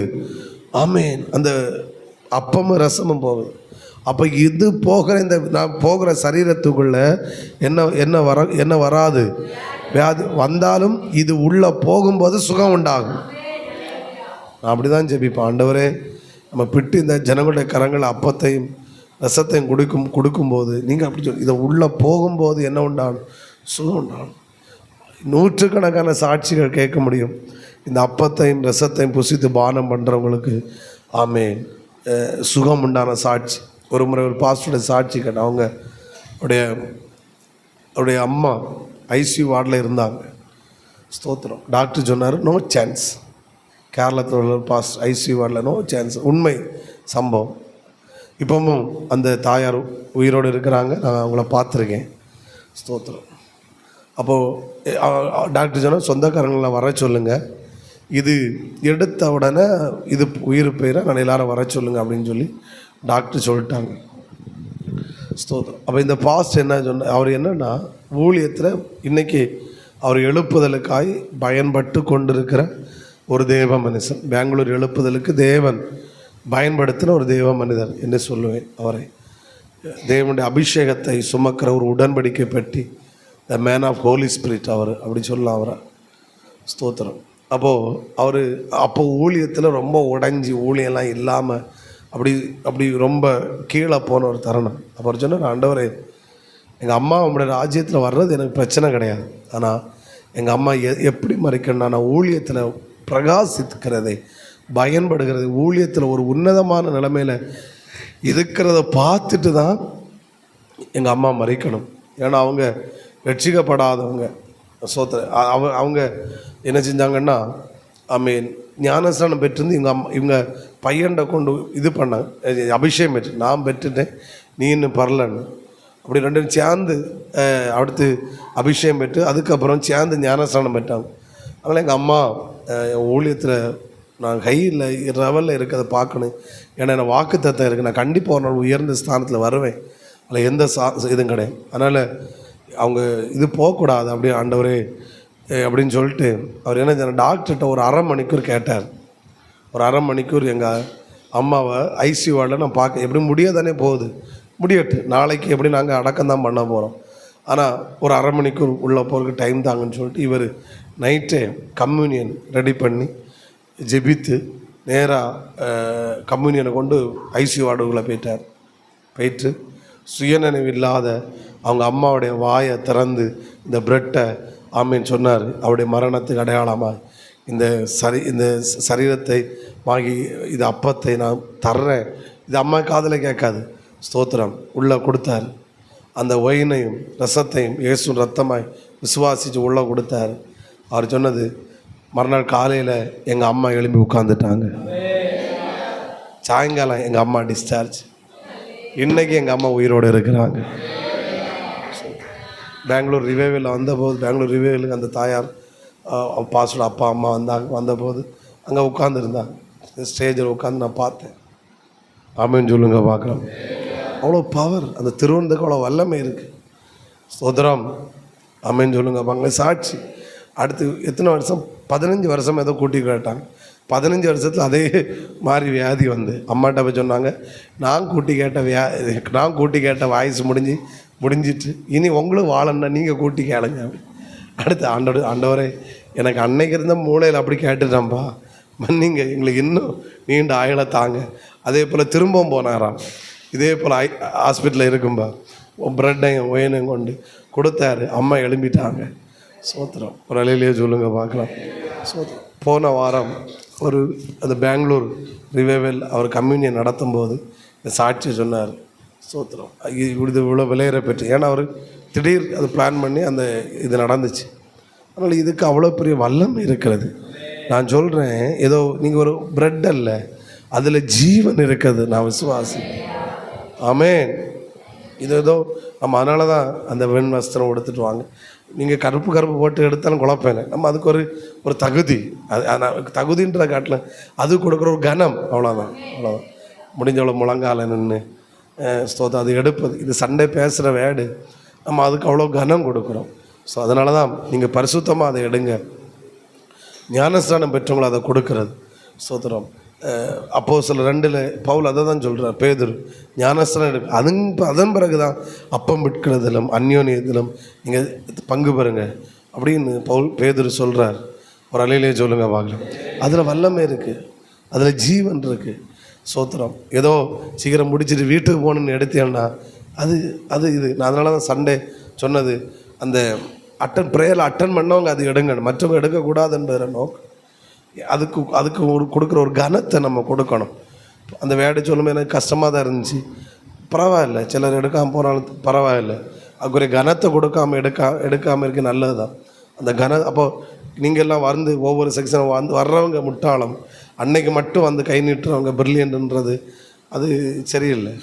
ஆமென். அந்த அப்பமும் ரசமும் போகுது. அப்போ இது போகிற இந்த நான் போகிற சரீரத்துக்குள்ளே என்ன வராது? வியாதி வந்தாலும் இது உள்ளே போகும்போது சுகம் உண்டாகும். நான் அப்படி தான் ஜெபிப்பேன். ஆண்டவரே, நம்ம பிட்டு இந்த ஜனங்களுடைய கரங்கள் அப்பத்தையும் ரசத்தையும் கொடுக்கும்போது நீங்கள் அப்படி சொல்லி இதை உள்ளே போகும்போது என்ன உண்டாகும்? சுகம் உண்டாகும். நூற்றுக்கணக்கான சாட்சிகள் கேட்க முடியும். இந்த அப்பத்தையும் ரசத்தையும் புசித்து பானம் பண்ணுறவங்களுக்கு ஆமென் சுகம் உண்டான சாட்சி. ஒரு முறை ஒரு பாஸ்டருடைய சாட்சி கேட்டேன். அவருடைய அம்மா ஐசியூ வார்டில் இருந்தாங்க. ஸ்தோத்திரம். டாக்டர் சொன்னார் நோ சான்ஸ். கேரளத்தில் உள்ள பாஸ்டர் ஐசியூ வார்டில் நோ சான்ஸ். உண்மை சம்பவம். இப்போவும் அந்த தாயார் உயிரோடு இருக்கிறாங்க. நான் அவங்கள பார்த்துருக்கேன். ஸ்தோத்திரம். அப்போது டாக்டர் சொன்னால் சொந்தக்காரங்களை வர சொல்லுங்கள், இது எடுத்த உடனே இது உயிர் பெயரை நான் எல்லாரும் வர சொல்லுங்கள் அப்படின்னு சொல்லி டாக்டர் சொல்லிட்டாங்க. ஸ்தோத்திரம். அப்போ இந்த பாஸ்ட் என்ன சொன்ன, அவர் என்னென்னா ஊழியத்தில் இன்றைக்கி அவர் எழுப்புதலுக்காய் பயன்பட்டு கொண்டிருக்கிற ஒரு தேவ மனுஷன். பெங்களூர் எழுப்புதலுக்கு தேவன் பயன்படுத்தின ஒரு தேவ மனிதர் என்று சொல்லுவேன் அவரை. தேவனுடைய அபிஷேகத்தை சுமக்கிற ஒரு உடன்படிக்கை பெட்டி, the man of holy spirit அவர் அப்படி சொல்லலாம் அவரை. ஸ்தோத்திரம். அப்போ ஊழியத்தில் ரொம்ப உடைஞ்சி ஊழியெல்லாம் இல்லாமல் அப்படி ரொம்ப கீழே போன ஒரு தருணம். அப்புறம் சொன்னார், ஆண்டவரே, எங்கள் அம்மா உங்களுடைய ராஜ்யத்தில் வர்றது எனக்கு பிரச்சனை கிடையாது. ஆனால் எங்கள் அம்மா எப்படி மறைக்கணும்னா, நான் ஊழியத்தில் பிரகாசிக்கிறதை பயன்படுகிறது, ஊழியத்தில் ஒரு உன்னதமான நிலைமையில் இருக்கிறத பார்த்துட்டு தான் எங்கள் அம்மா மறைக்கணும். ஏன்னா அவங்க ரட்சிக்கப்படாதவங்க. அவங்க என்ன செஞ்சாங்கன்னா, ஞானஸ்நானம் பெற்றிருந்து இவங்க பையன்ட கொண்டு இது பண்ணாங்க, அபிஷேகம் பெற்று. நான் பெற்றுட்டேன், நீ இன்னும் பரலன்னு. அப்படி ரெண்டு சேர்ந்து அடுத்து அபிஷேகம் பெற்று அதுக்கப்புறம் சேர்ந்து ஞானஸ்நானம் பெற்றாங்க. அதனால் எங்கள் அம்மா ஊழியத்தில் நான் கையில் லெவலில் இருக்கிறத பார்க்கணும். ஏன்னா எனக்கு வாக்கு தத்தம் இருக்குது, நான் கண்டிப்பாக ஒரு நாள் உயர்ந்த ஸ்தானத்தில் வருவேன், அதில் எந்த இதுவும் கிடையாது. அதனால் அவங்க இது போகக்கூடாது அப்படி ஆண்டவரே அப்படின்னு சொல்லிட்டு அவர் என்ன டாக்டர்கிட்ட ஒரு அரை மணிக்கூர் கேட்டார். ஒரு அரை மணிக்கூர் எங்கள் அம்மாவை ஐசியூ வார்டில் நான் பார்க்க, எப்படி முடியாதானே போகுது, முடியட்டு, நாளைக்கு எப்படி நாங்கள் அடக்கம் தான் பண்ண போகிறோம், ஆனால் ஒரு அரை மணிக்கூர் உள்ளே போகிறதுக்கு டைம் தாங்கன்னு சொல்லிட்டு இவர் நைட்டே கம்யூனியன் ரெடி பண்ணி ஜெபித்து நேராக கம்யூனியனை கொண்டு ஐசியூ வார்டுக்குள்ளே போயிட்டு சுயநினைவு இல்லாத அவங்க அம்மாவுடைய வாயை திறந்து இந்த பிரெட்டை ஆமீன் சொன்னார். அவருடைய மரணத்துக்கு அடையாளமாக இந்த சரீரத்தை வாங்கி இது அப்பத்தை நான் தர்றேன், இது அம்மா காதில் கேட்காது. ஸ்தோத்திரம். உள்ளே கொடுத்தார். அந்த ஒயினையும் ரசத்தையும் இயேசு ரத்தமாய் விசுவாசித்து உள்ளே கொடுத்தார். அவர் சொன்னது, மறுநாள் காலையில் எங்கள் அம்மா எழும்பி உட்காந்துட்டாங்க. சாயங்காலம் எங்கள் அம்மா டிஸ்சார்ஜ். இன்றைக்கி எங்கள் அம்மா உயிரோடு இருக்கிறாங்க. பெங்களூர் ரிவைவில் வந்தபோது, பெங்களூர் ரிவைவலுக்கு அந்த தாயார் பாஸ்டர் அப்பா அம்மா வந்தபோது அங்கே உட்காந்துருந்தாங்க. ஸ்டேஜில் உட்காந்து நான் பார்த்தேன். ஆமேன்னு சொல்லுங்க பார்க்கலாம். அவ்வளோ பவர், அந்த திருவனந்தக்கு அவ்வளோ வல்லமை இருக்குது. ஸ்தோத்திரம். ஆமேன்னு சொல்லுங்க. அங்கே சாட்சி. அடுத்து எத்தனை வருஷம், 15 வருஷம் ஏதோ கூட்டி கேட்டாங்க. 15 வருஷத்தில் அதே மாதிரி வியாதி வந்து அம்மாட்ட போய் சொன்னாங்க, நான் கூட்டி கேட்ட வாய்ஸ் முடிஞ்சிட்டு இனி உங்களும் வாழன்னா நீங்கள் கூட்டி கேளுங்க. அடுத்து ஆண்டவரே, எனக்கு அன்னைக்கு இருந்த மூளையில் அப்படி கேட்டுட்டேன்ப்பா, மன்னிங்க, எங்களுக்கு இன்னும் நீண்ட ஆயுளை தாங்க. அதே போல் திரும்பவும் போனாராம். இதே போல் ஹாஸ்பிட்டலில் இருக்கும்பா ப்ரெட்டையும் ஒயினையும் கொண்டு கொடுத்தாரு. அம்மா எழும்பிட்டாங்க. சோத்திரம். ஒரு அலையிலேயே சொல்லுங்க பார்க்கலாம். சோத்திரம். போன வாரம் அந்த பெங்களூர் ரிவைவல் அவர் கம்யூனியன் நடத்தும் போது இந்த சாட்சி சொன்னார். சோத்திரம். இது இவ்வளோ விலையேற பெற்று, ஏன்னா அவர் திடீர் அது பிளான் பண்ணி இது நடந்துச்சு. அதனால் இதுக்கு அவ்வளோ பெரிய வல்லமை இருக்கிறது. நான் சொல்கிறேன், ஏதோ நீங்கள் ஒரு பிரெட் அல்ல, அதில் ஜீவன் இருக்குது. நான் விசுவாசி. ஆமென். இது ஏதோ நம்ம அதனால தான் அந்த வெண் வஸ்திரம் எடுத்துகிட்டு வாங்க. நீங்கள் கருப்பு போட்டு எடுத்தாலும் குழப்பம். நம்ம அதுக்கு ஒரு தகுதி, அது தகுதின்ற காட்டில் அது கொடுக்குற ஒரு கனம், அவ்வளோதான். முடிஞ்சவளோ முழங்கால நின்று ஸ்தோத்திரம் அது எடுப்பது. இது சண்டே பேசுகிற வேடு, நம்ம அதுக்கு அவ்வளோ கனம் கொடுக்குறோம். ஸோ அதனால தான் நீங்கள் பரிசுத்தமாக அதை எடுங்க. ஞானஸ்தானம் பெற்றவங்களை அதை கொடுக்கறது. ஸ்தோத்திரம். அப்போஸ்தலர் 2 பவுல் அதை தான் சொல்கிறார். பேதுரு ஞானஸ்தானம் எடுக்க, அதன் பிறகு தான் அப்பம் விற்கிறதிலும் அந்யோன்யத்திலும் நீங்கள் பங்கு பெறுங்க அப்படின்னு பேதுரு சொல்கிறார். ஒரு அலையிலே சொல்லுங்க பார்க்கலாம். அதில் வல்லமை இருக்குது, அதில் ஜீவன் இருக்குது. ஸ்தோத்திரம். ஏதோ சீக்கிரம் முடிச்சுட்டு வீட்டுக்கு போகணுன்னு எடுத்தேன்னா அது இது. நான் அதனால தான் சண்டே சொன்னது, அந்த ப்ரேயரில் அட்டன் பண்ணவங்க அது எடுங்க, மற்றவங்க எடுக்கக்கூடாதுன்ற நோக்கம். அதுக்கு கொடுக்குற ஒரு கனத்தை நம்ம கொடுக்கணும். அந்த வேடை சொல்லும்போது எனக்கு கஷ்டமாக தான் இருந்துச்சு. பரவாயில்ல, சிலர் எடுக்காமல் போனாலும் பரவாயில்ல. அதுக்கு ஒரு கனத்தை கொடுக்காமல் எடுக்காமல் இருக்க நல்லது தான் அந்த அப்போது நீங்கள் எல்லாம் வந்து ஒவ்வொரு செக்ஷனும் வர்றவங்க முட்டாளம், அன்னைக்கு மட்டும் வந்து கை நீட்டுறவங்க பிரில்லியன்ட்ன்றது அது சரியில்லை.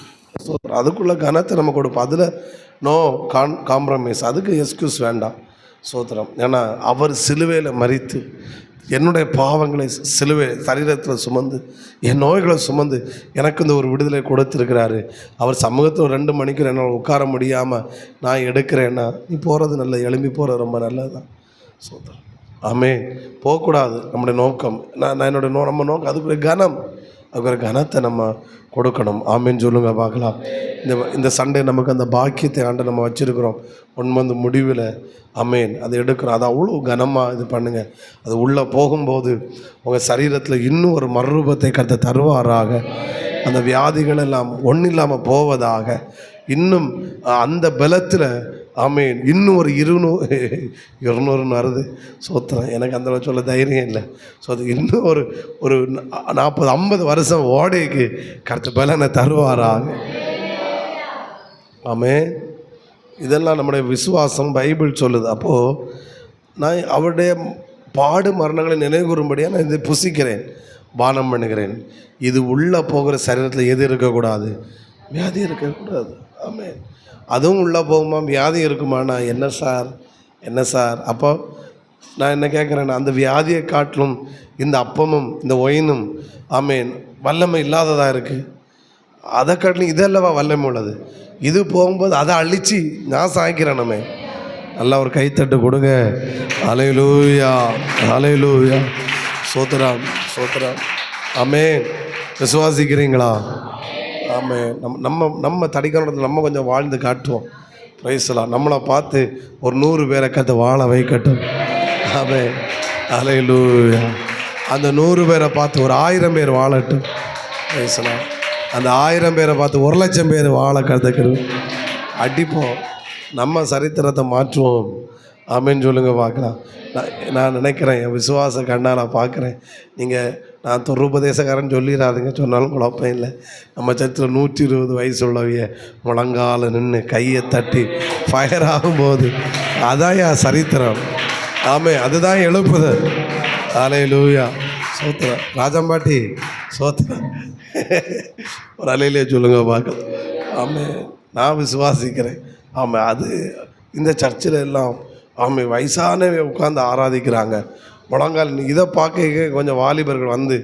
ஸோ அதுக்குள்ள கனத்தை நம்ம கொடுப்போம். அதில் நோ காம்ப்ரமைஸ், அதுக்கு எக்ஸ்கியூஸ் வேண்டாம். சோத்திரம். ஏன்னா அவர் சிலுவையில் மரித்து என்னுடைய பாவங்களை சரீரத்தில் சுமந்து என் நோய்களை சுமந்து எனக்கு இந்த ஒரு விடுதலை கொடுத்துருக்கிறாரு. அவர் சமூகத்தில் 2 மணிக்கு என்னால் உட்கார முடியாமல் நான் எடுக்கிறேன்னா, நீ போகிறது நல்ல, எழும்பி போகிறது ரொம்ப நல்லது தான். சோத்திரம். ஆமென். போகக்கூடாது நம்முடைய நோக்கம். நான் என்னோட நம்ம நோக்கம் அதுக்குரிய கனம், அதுக்குரிய கனத்தை நம்ம கொடுக்கணும். ஆமேன்னு சொல்லுங்க பார்க்கலாம். இந்த சண்டே நமக்கு அந்த பாக்கியத்தை ஆண்டு நம்ம வச்சுருக்கிறோம். 1 மந்த் முடிவில் ஆமேன் அதை எடுக்கிறோம். அது அவ்வளோ கனமாக இது பண்ணுங்கள். அது உள்ளே போகும்போது உங்கள் சரீரத்தில் இன்னும் ஒரு மறுரூபத்தை கர்த்தர் தருவாராக. அந்த வியாதிகள் எல்லாம் ஒன்றும் இல்லாமல் போவதாக. இன்னும் அந்த பலத்தில் ஆமேன் இன்னும் ஒரு 200 வருது. சோத்திரம். எனக்கு அந்த சொல்ல தைரியம் இல்லை. ஸோ அது இன்னும் ஒரு 40-50 வருஷம் ஓடைக்கு கர்த்தர் பலனை தருவாராக. ஆமேன். இதெல்லாம் நம்முடைய விசுவாசம், பைபிள் சொல்லுது. அப்போது நான் அவருடைய பாடு மரணங்களை நினைவுகூறும்படியாக நான் இதை புசிக்கிறேன், பானம் பண்ணுகிறேன். இது உள்ளே போகிற சரீரத்தில் எது இருக்கக்கூடாது? வியாதி இருக்கக்கூடாது. ஆமேன். அதுவும் உள்ளே போகுமா? வியாதி இருக்குமாண்ணா? என்ன சார் அப்போ நான் என்ன கேட்குறேன்னா, அந்த வியாதியை காட்டிலும் இந்த அப்பமும் இந்த ஒயினும் ஆமேன் வல்லமை இல்லாததாக இருக்குது. அதை காட்டிலும் இதல்லவா வல்லமை உள்ளது. இது போகும்போது அதை அழித்து நான் சாய்க்கிறேன். நம்ம நல்லா ஒரு கைத்தட்டு கொடுங்க. ஹல்லேலூயா, ஹல்லேலூயா. சோத்திரம், சோத்திரம். ஆமேன். விசுவாசிக்கிறீங்களா? ஆமாம். நம்ம தடிக்கணுன்றதுல நம்ம கொஞ்சம் வாழ்ந்து காட்டுவோம். பிரைஸ்லாம். நம்மளை பார்த்து ஒரு 100 பேரை கற்று வாழ வைக்கட்டும். ஆமென். ஹல்லேலூயா. அந்த 100 பேரை பார்த்து ஒரு 1000 பேர் வாழட்டும். பிரைஸ்லாம். அந்த 1000 பேரை பார்த்து 1,00,000 பேர் வாழ கற்றுக்கணும். அடிப்போம். நம்ம சரித்திரத்தை மாற்றுவோம். ஆமேன்னு சொல்லுங்க பார்க்கலாம். நான் நினைக்கிறேன், என் விசுவாச கண்ணால் நான் பார்க்குறேன். நான் உபதேசக்காரன் சொல்லிடாதுங்க, சொன்னாலும் குழப்பம் இல்லை. நம்ம சர்ச்சில் 120 வயசு உள்ளவைய முழங்கால நின்று கையை தட்டி ஃபயர் ஆகும்போது அதான் என் சரித்திரம். ஆமே, அதுதான் எழுப்புது. ஹல்லேலூயா. சோத்திரம். ராஜம்பாட்டி சோத்திரம். ஒரு அலையிலே சொல்லுங்க பார்க்கலாம். ஆமே, நான் விசுவாசிக்கிறேன். ஆமாம். அது இந்த சர்ச்சில் எல்லாம் ஆமாம் வயசானவே உட்காந்து ஆராதிக்கிறாங்க. முழங்கால் இதை பார்க்க கொஞ்சம் வாலிபர்கள் வந்து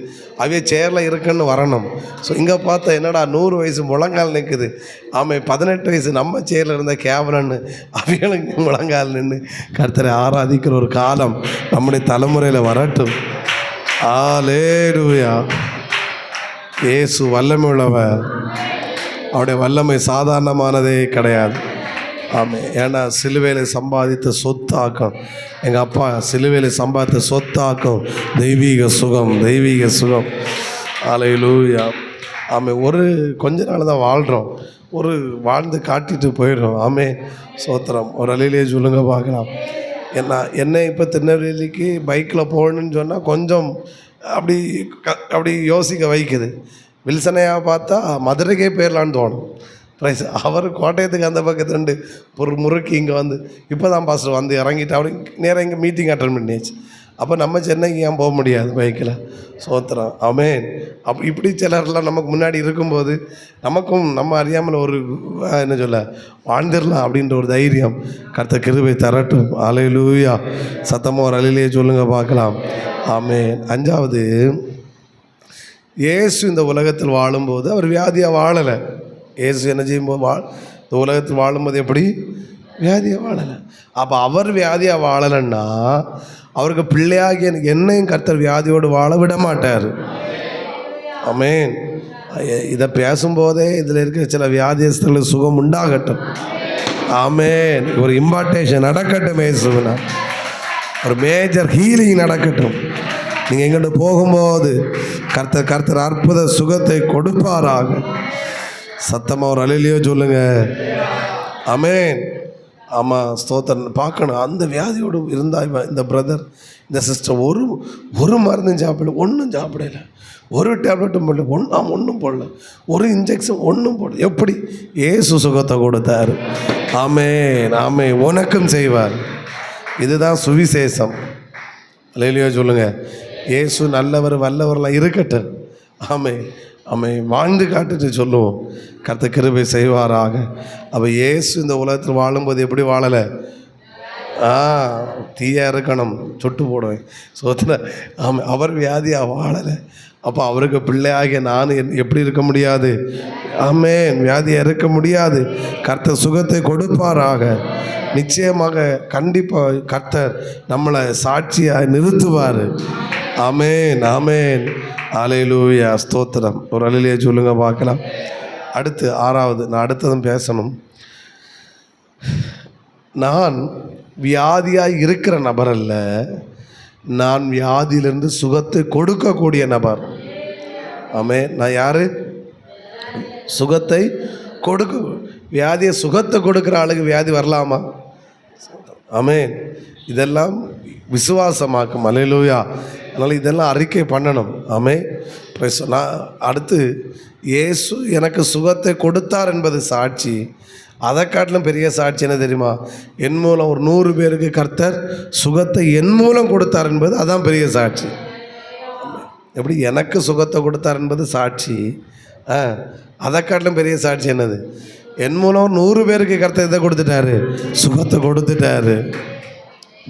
அவைய சேரில் இருக்குன்னு வரணும். ஸோ இங்கே பார்த்தா என்னடா 100 வயசு முழங்கால் நிற்குது. ஆமாம் 18 வயசு நம்ம சேரில் இருந்த கேவலன்னு அவைகளுக்கு முழங்கால் நின்று கர்த்தரை ஆராதிக்கிற ஒரு காலம் நம்முடைய தலைமுறையில் வரட்டும். ஹல்லேலூயா. இயேசு வல்லமை உள்ளவர். அவருடைய வல்லமை சாதாரணமானதே கிடையாது. ஆமாம். ஏன்னா சிலுவையில் சம்பாதித்த சொத்தாக்கும், எங்கள் அப்பா சிலுவையில் சம்பாதித்த சொத்தாக்கும் தெய்வீக சுகம், தெய்வீக சுகம். ஹல்லேலூயா. ஆமாம். கொஞ்ச நாள் தான் வாழ்கிறோம், வாழ்ந்து காட்டிட்டு போயிடுறோம். ஆமாம். சோத்திரம். ஒரு அலையிலே சொல்லுங்க பார்க்கலாம். என்னை இப்போ திருநெல்வேலிக்கு பைக்கில் போகணுன்னு சொன்னால் கொஞ்சம் அப்படி யோசிக்க வைக்குது. வில்சனையாக பார்த்தா மதுரைக்கே போயிடலான்னு தோணும். ரைஸ். அவர் கோட்டயத்துக்கு அந்த பக்கத்து 2 முறுக்கி இங்கே வந்து இப்போ தான் பாஸ்டர் வந்து இறங்கிட்டு அப்படி நேராக இங்கே மீட்டிங் அட்டன் பண்ணியாச்சு. அப்போ நம்ம சென்னைக்கு ஏன் போக முடியாது பைக்கில்? சோத்திரம், ஆமென். இப்படி சிலர்லாம் நமக்கு முன்னாடி இருக்கும்போது நமக்கும் நம்ம அறியாமல் ஒரு என்ன சொல்ல வாழ்ந்துடலாம் அப்படின்ற ஒரு தைரியம் கர்த்தர் கிருபை தரட்டும். அல்லேலூயா. சத்தமாக ஒரு அல்லேலூயா சொல்லுங்க பார்க்கலாம். ஆமென். 5வது, இயேசு இந்த உலகத்தில் வாழும்போது அவர் வியாதியாக வாழலை. இயேசு என்ன செய்யும்போது இந்த உலகத்தில் வாழும்போது எப்படி வியாதியாக வாழலை. அப்போ அவர் வியாதியாக வாழலைன்னா அவருக்கு பிள்ளையாகிய என்னையும் கர்த்தர் வியாதியோடு வாழ விட மாட்டார். ஆமென். இதை பேசும்போதே இதில் இருக்கிற சில வியாதியஸ்தர்களுக்கு சுகம் உண்டாகட்டும். ஆமென். ஒரு இம்பார்ட்டேஷன் நடக்கட்டும். இயேசுவினா ஒரு மேஜர் ஹீலிங் நடக்கட்டும். நீங்கள் எங்கிட்ட போகும்போது கர்த்தர் அற்புத சுகத்தை கொடுப்பாராக. சத்தமாக ஒரு அல்லேலூயா சொல்லுங்க. ஆமென். ஆமாம், ஸ்தோத்திரம். பார்க்கணும், அந்த வியாதியோடு இருந்தால் இந்த பிரதர் இந்த சிஸ்டர் ஒரு மருந்தும் சாப்பிடல, ஒன்றும் சாப்பிடலை, ஒரு டேப்லெட்டும் போடல, ஒன்றும் போடல, ஒரு இன்ஜெக்ஷன் ஒன்றும் போடல. எப்படி? இயேசு சுகத்தை கொடுத்தார். ஆமென், ஆமென். உனக்கும் செய்வார். இதுதான் சுவிசேஷம். அல்லேலூயா சொல்லுங்க. இயேசு நல்லவர் வல்லவரெலாம் இருக்கட்டும். ஆமென், ஆமென். வாழ்ந்து காட்டுட்டு சொல்லுவோம், கர்த்தர் கிருபை செய்வாராக. அப்போ இயேசு இந்த உலகத்தில் வாழும்போது எப்படி வாழலை? தீயாக இருக்கணும், சுட்டு போடுவேன். சோத்திர. ஆமாம், அவர் வியாதியாக வாழலை. அப்போ அவருக்கு பிள்ளையாகிய நான் எப்படி இருக்க முடியாது? ஆமென். வியாதியாக இருக்க முடியாது. கர்த்தர் சுகத்தை கொடுப்பாராக. நிச்சயமாக கண்டிப்பாக கர்த்தர் நம்மளை சாட்சியாக நிறுத்துவார். ஆமென், ஆமென். அல்லேலூயா, ஸ்தோத்திரம். ஒரு அல்லேலூயா சொல்லுங்க பார்க்கலாம். அடுத்து 6வது, நான் அடுத்ததும் பேசணும். நான் வியாதியாக இருக்கிற நபர் அல்ல, நான் வியாதியிலிருந்து சுகத்தை கொடுக்கக்கூடிய நபர். ஆமென். நான் யார்? சுகத்தை கொடுக்க, வியாதியை சுகத்தை கொடுக்குற ஆளுக்கு வியாதி வரலாமா? ஆமென். இதெல்லாம் விசுவாசமாக்கும். அல்லேலூயா. அதனால் இதெல்லாம் அறிக்கை பண்ணணும். ஆமென். நான் அடுத்து, இயேசு எனக்கு சுகத்தை கொடுத்தார் என்பது சாட்சி. அதை காட்டிலும் பெரிய சாட்சி என்ன தெரியுமா? என் மூலம் ஒரு 100 பேருக்கு கர்த்தர் சுகத்தை என் மூலம் கொடுத்தார் என்பது அதான் பெரிய சாட்சி. எப்படி? எனக்கு சுகத்தை கொடுத்தார் என்பது சாட்சி. அதை காட்டிலும் பெரிய சாட்சி என்னது? என் மூலம் 100 பேருக்கு கர்த்தர் இதை கொடுத்துட்டாரு, சுகத்தை கொடுத்துட்டாரு.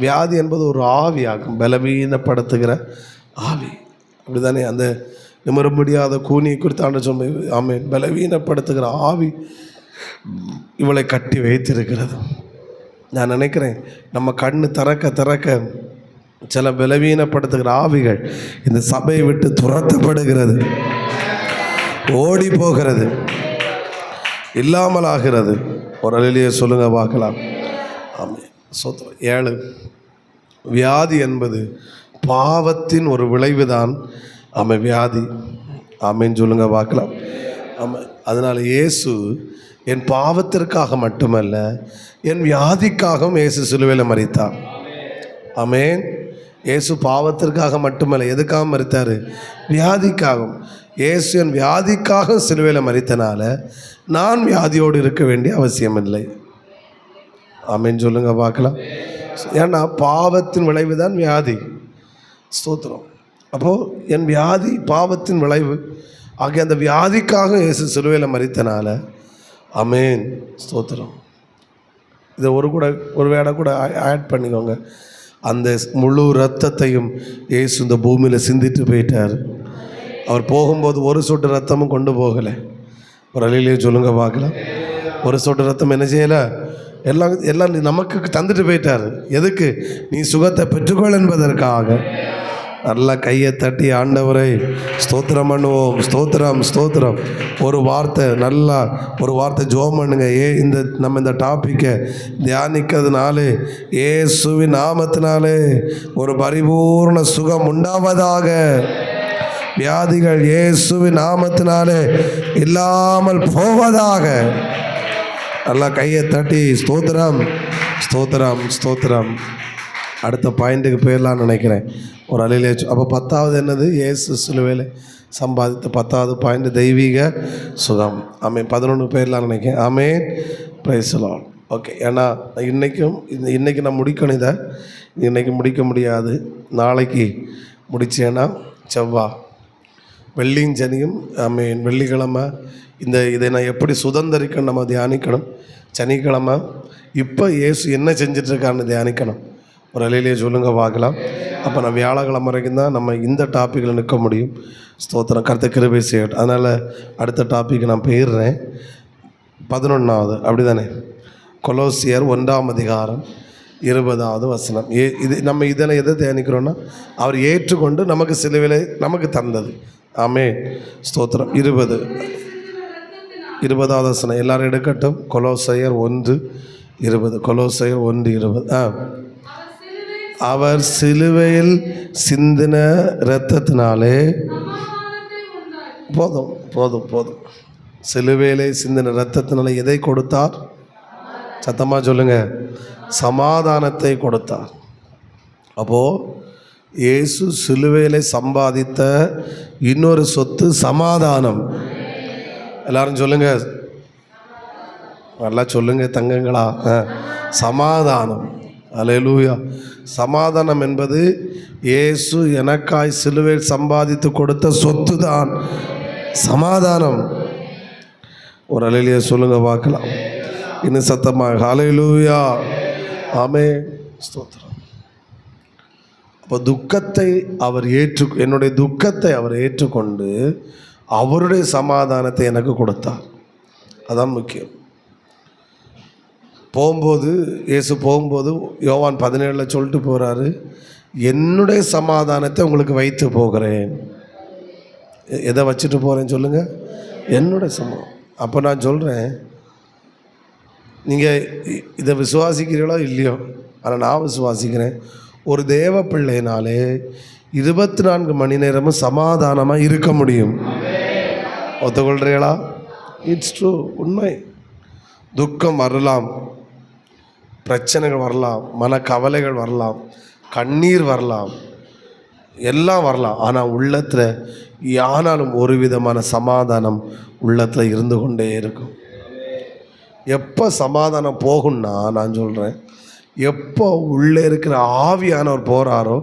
வியாதி என்பது ஒரு ஆவியாகும், பலவீனப்படுத்துகிற ஆவி. அப்படி தானே? அந்த நிமிர முடியாத கூனியை குறித்து ஆண்டு சொன்ன. ஆமென். பலவீனப்படுத்துகிற ஆவி இவளை கட்டி வைத்திருக்கிறது. நான் நினைக்கிறேன், நம்ம கண்ணு திறக்க சில பலவீனப்படுத்துகிற ஆவிகள் இந்த சபையை விட்டு துரத்தப்படுகிறது, ஓடி போகிறது, இல்லாமல் ஆகிறது. ஒரு அல்லேலூயா சொல்லுங்க பார்க்கலாம். ஆமென். சோத்திரம். 7, வியாதி என்பது பாவத்தின் ஒரு விளைவுதான். ஆமென். வியாதி. ஆமென் சொல்லுங்க பார்க்கலாம். ஆமாம். அதனால் இயேசு என் பாவத்திற்காக மட்டுமல்ல, என் வியாதிக்காகவும் இயேசு சிலுவையில் மரித்தார். ஆமென். இயேசு பாவத்திற்காக மட்டுமல்ல, எதுக்காக மரித்தார்? வியாதிக்காகவும். இயேசு என் வியாதிக்காக சிலுவையில் மரித்தனால நான் வியாதியோடு இருக்க வேண்டிய அவசியம் இல்லை. ஆமென் சொல்லுங்க பார்க்கலாம். ஏன்னா பாவத்தின் விளைவு தான் வியாதி. ஸ்தோத்திரம். அப்போது என் வியாதி பாவத்தின் விளைவு ஆகிய அந்த வியாதிக்காக இயேசு சிலுவையில் மரித்தனால. ஆமென். ஸ்தோத்திரம். இதை ஒரு வேடை கூட ஆட் பண்ணிக்கோங்க. அந்த முழு இரத்தத்தையும் இயேசு இந்த பூமியில் சிந்திட்டு போயிட்டார். அவர் போகும்போது ஒரு சொட்டு ரத்தமும் கொண்டு போகலை. ஒரு அல்லேலூயா சொல்லுங்க பார்க்கலாம். ஒரு சொட்டு ரத்தம் என்ன செய்யலை, எல்லாம் நமக்கு தந்துட்டு போயிட்டார். எதுக்கு? நீ சுகத்தை பெற்றுக்கொள் என்பதற்காக. நல்லா கையை தட்டி ஆண்டவரை ஸ்தோத்திரம் பண்ணுவோம். ஸ்தோத்திரம், ஸ்தோத்திரம். ஒரு வார்த்தை ஜெபம் பண்ணுங்க. நம்ம இந்த டாப்பிக்கை தியானிக்கிறதுனாலே இயேசுவின் நாமத்தினாலே ஒரு பரிபூர்ண சுகம் உண்டாவதாக. வியாதிகள் இயேசுவின் நாமத்தினாலே இல்லாமல் போவதாக. நல்லா கையை தட்டி ஸ்தோத்திரம், ஸ்தோத்திரம், ஸ்தோத்திரம். அடுத்த பாயிண்ட்டுக்கு போயிடலான்னு நினைக்கிறேன். ஒரு அல்லேலூயா. அப்போ 10வது என்னது? இயேசு சிலுவையில் சம்பாதித்த 10வது பாயிண்ட் தெய்வீக சுகம். ஆமென். 11 போயிடலான்னு நினைக்கிறேன். Amen. Praise the lord. Okay. ஏன்னா இன்றைக்கி நான் முடிக்கணும், இதை இன்றைக்கி முடிக்க முடியாது. நாளைக்கு முடித்தேன்னா செவ்வாய், வெள்ளியும் சனியும் வெள்ளிக்கிழமை இதை நான் எப்படி சுதந்திரிக்கணும் நம்ம தியானிக்கணும். சனிக்கிழமை இப்போ இயேசு என்ன செஞ்சிட்ருக்கான்னு தியானிக்கணும். ஒரு அலையிலேயே சொல்லுங்கள் பார்க்கலாம். அப்போ நான் வியாழக்கிழமை வரைக்கும் தான் நம்ம இந்த டாப்பிக்கில் நிற்க முடியும். ஸ்தோத்திரம், கர்த்தர் கிருபை செய்யட்டும். அதனால் அடுத்த டாப்பிக்கு நான் போயிடுறேன். 11வது அப்படி தானே, கொலோசியர் 1:20. இது நம்ம இதில் எதை தியானிக்கிறோன்னா, அவர் ஏற்றுக்கொண்டு நமக்கு சிலுவையிலே நமக்கு தந்தது. ஆமென், ஸ்தோத்திரம். 20வது எல்லாரும் எடுக்கட்டும். கொலோசியர் 1:20. கொலோசியர் 1:20. அவர் சிலுவையில் சிந்தின இரத்தத்தினாலே போதும் போதும் போதும். சிலுவையிலே சிந்தின இரத்தத்தினாலே எதை கொடுத்தார்? சத்தமாக சொல்லுங்க. சமாதானத்தை கொடுத்தார். அப்போது இயேசு சிலுவையிலே சம்பாதித்த இன்னொரு சொத்து சமாதானம். எல்லாரும் சொல்லுங்க, நல்லா சொல்லுங்க தங்கங்களா. சமாதானம். அல்லேலூயா. சமாதானம் என்பது இயேசு எனக்காய் சிலுவையில் சம்பாதித்து கொடுத்த சொத்து தான் சமாதானம். ஒரு அல்லேலூயா சொல்லுங்க பார்க்கலாம். இன்னும் சத்தமாக அல்லேலூயா. ஆமென், ஸ்தோத்திரம். அப்போ துக்கத்தை அவர் என்னுடைய துக்கத்தை அவர் ஏற்றுக்கொண்டு அவருடைய சமாதானத்தை எனக்கு கொடுத்தார். அதான் முக்கியம். இயேசு போகும்போது யோவான் 17 சொல்லிட்டு போகிறாரு, என்னுடைய சமாதானத்தை உங்களுக்கு வைத்து போகிறேன். எதை வச்சுட்டு போகிறேன்னு சொல்லுங்கள்? என்னுடைய சமாதானம். அப்போ நான் சொல்கிறேன், நீங்கள் இதை விசுவாசிக்கிறீங்களோ இல்லையோ, ஆனால் நான் விசுவாசிக்கிறேன். ஒரு தேவ பிள்ளைனாலே 24 மணி நேரமும் சமாதானமாக இருக்க முடியும். ஒத்துக்கொள்கிறீங்களா? இட்ஸ் ட்ரூ, உண்மை. துக்கம் வரலாம், பிரச்சனைகள் வரலாம், மனக்கவலைகள் வரலாம், கண்ணீர் வரலாம், எல்லாம் வரலாம். ஆனால் உள்ளத்தில் யானாலும் ஒரு விதமான சமாதானம் உள்ளத்தில் இருந்து கொண்டே இருக்கும். எப்போ சமாதானம் போகும்னா, நான் சொல்கிறேன், எப்போ உள்ளே இருக்கிற ஆவியானவர் போகிறாரோ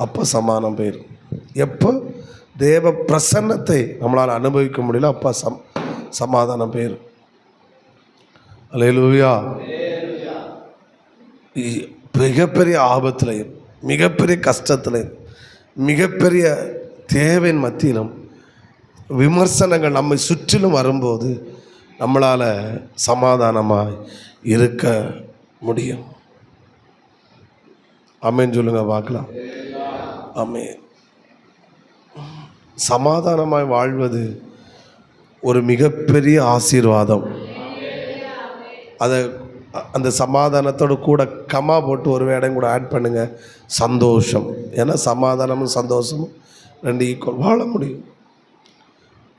அப்போ சமாதானம் போயிடும். எப்போ தேவ பிரசன்னத்தை நம்மளால் அனுபவிக்க முடியல அப்போ சமாதானம் போயிடும். அல்லேலூயா. மிகப்பெரிய ஆபத்துலையும் மிகப்பெரிய கஷ்டத்துலையும் மிகப்பெரிய தேவையின் மத்தியிலும் விமர்சனங்கள் நம்மை சுற்றிலும் வரும்போது நம்மளால் சமாதானமாக இருக்க முடியும். ஆமென் சொல்லுங்க பார்க்கலாம். ஆமென். சமாதானமாய் வாழ்வது ஒரு மிகப்பெரிய ஆசீர்வாதம். அந்த சமாதானத்தோடு கூட கமா போட்டு ஒரு வேடம் கூட ஆட் பண்ணுங்கள், சந்தோஷம். ஏன்னா சமாதானமும் சந்தோஷமும் ரெண்டு ஈக்குவல் வாழ முடியும்.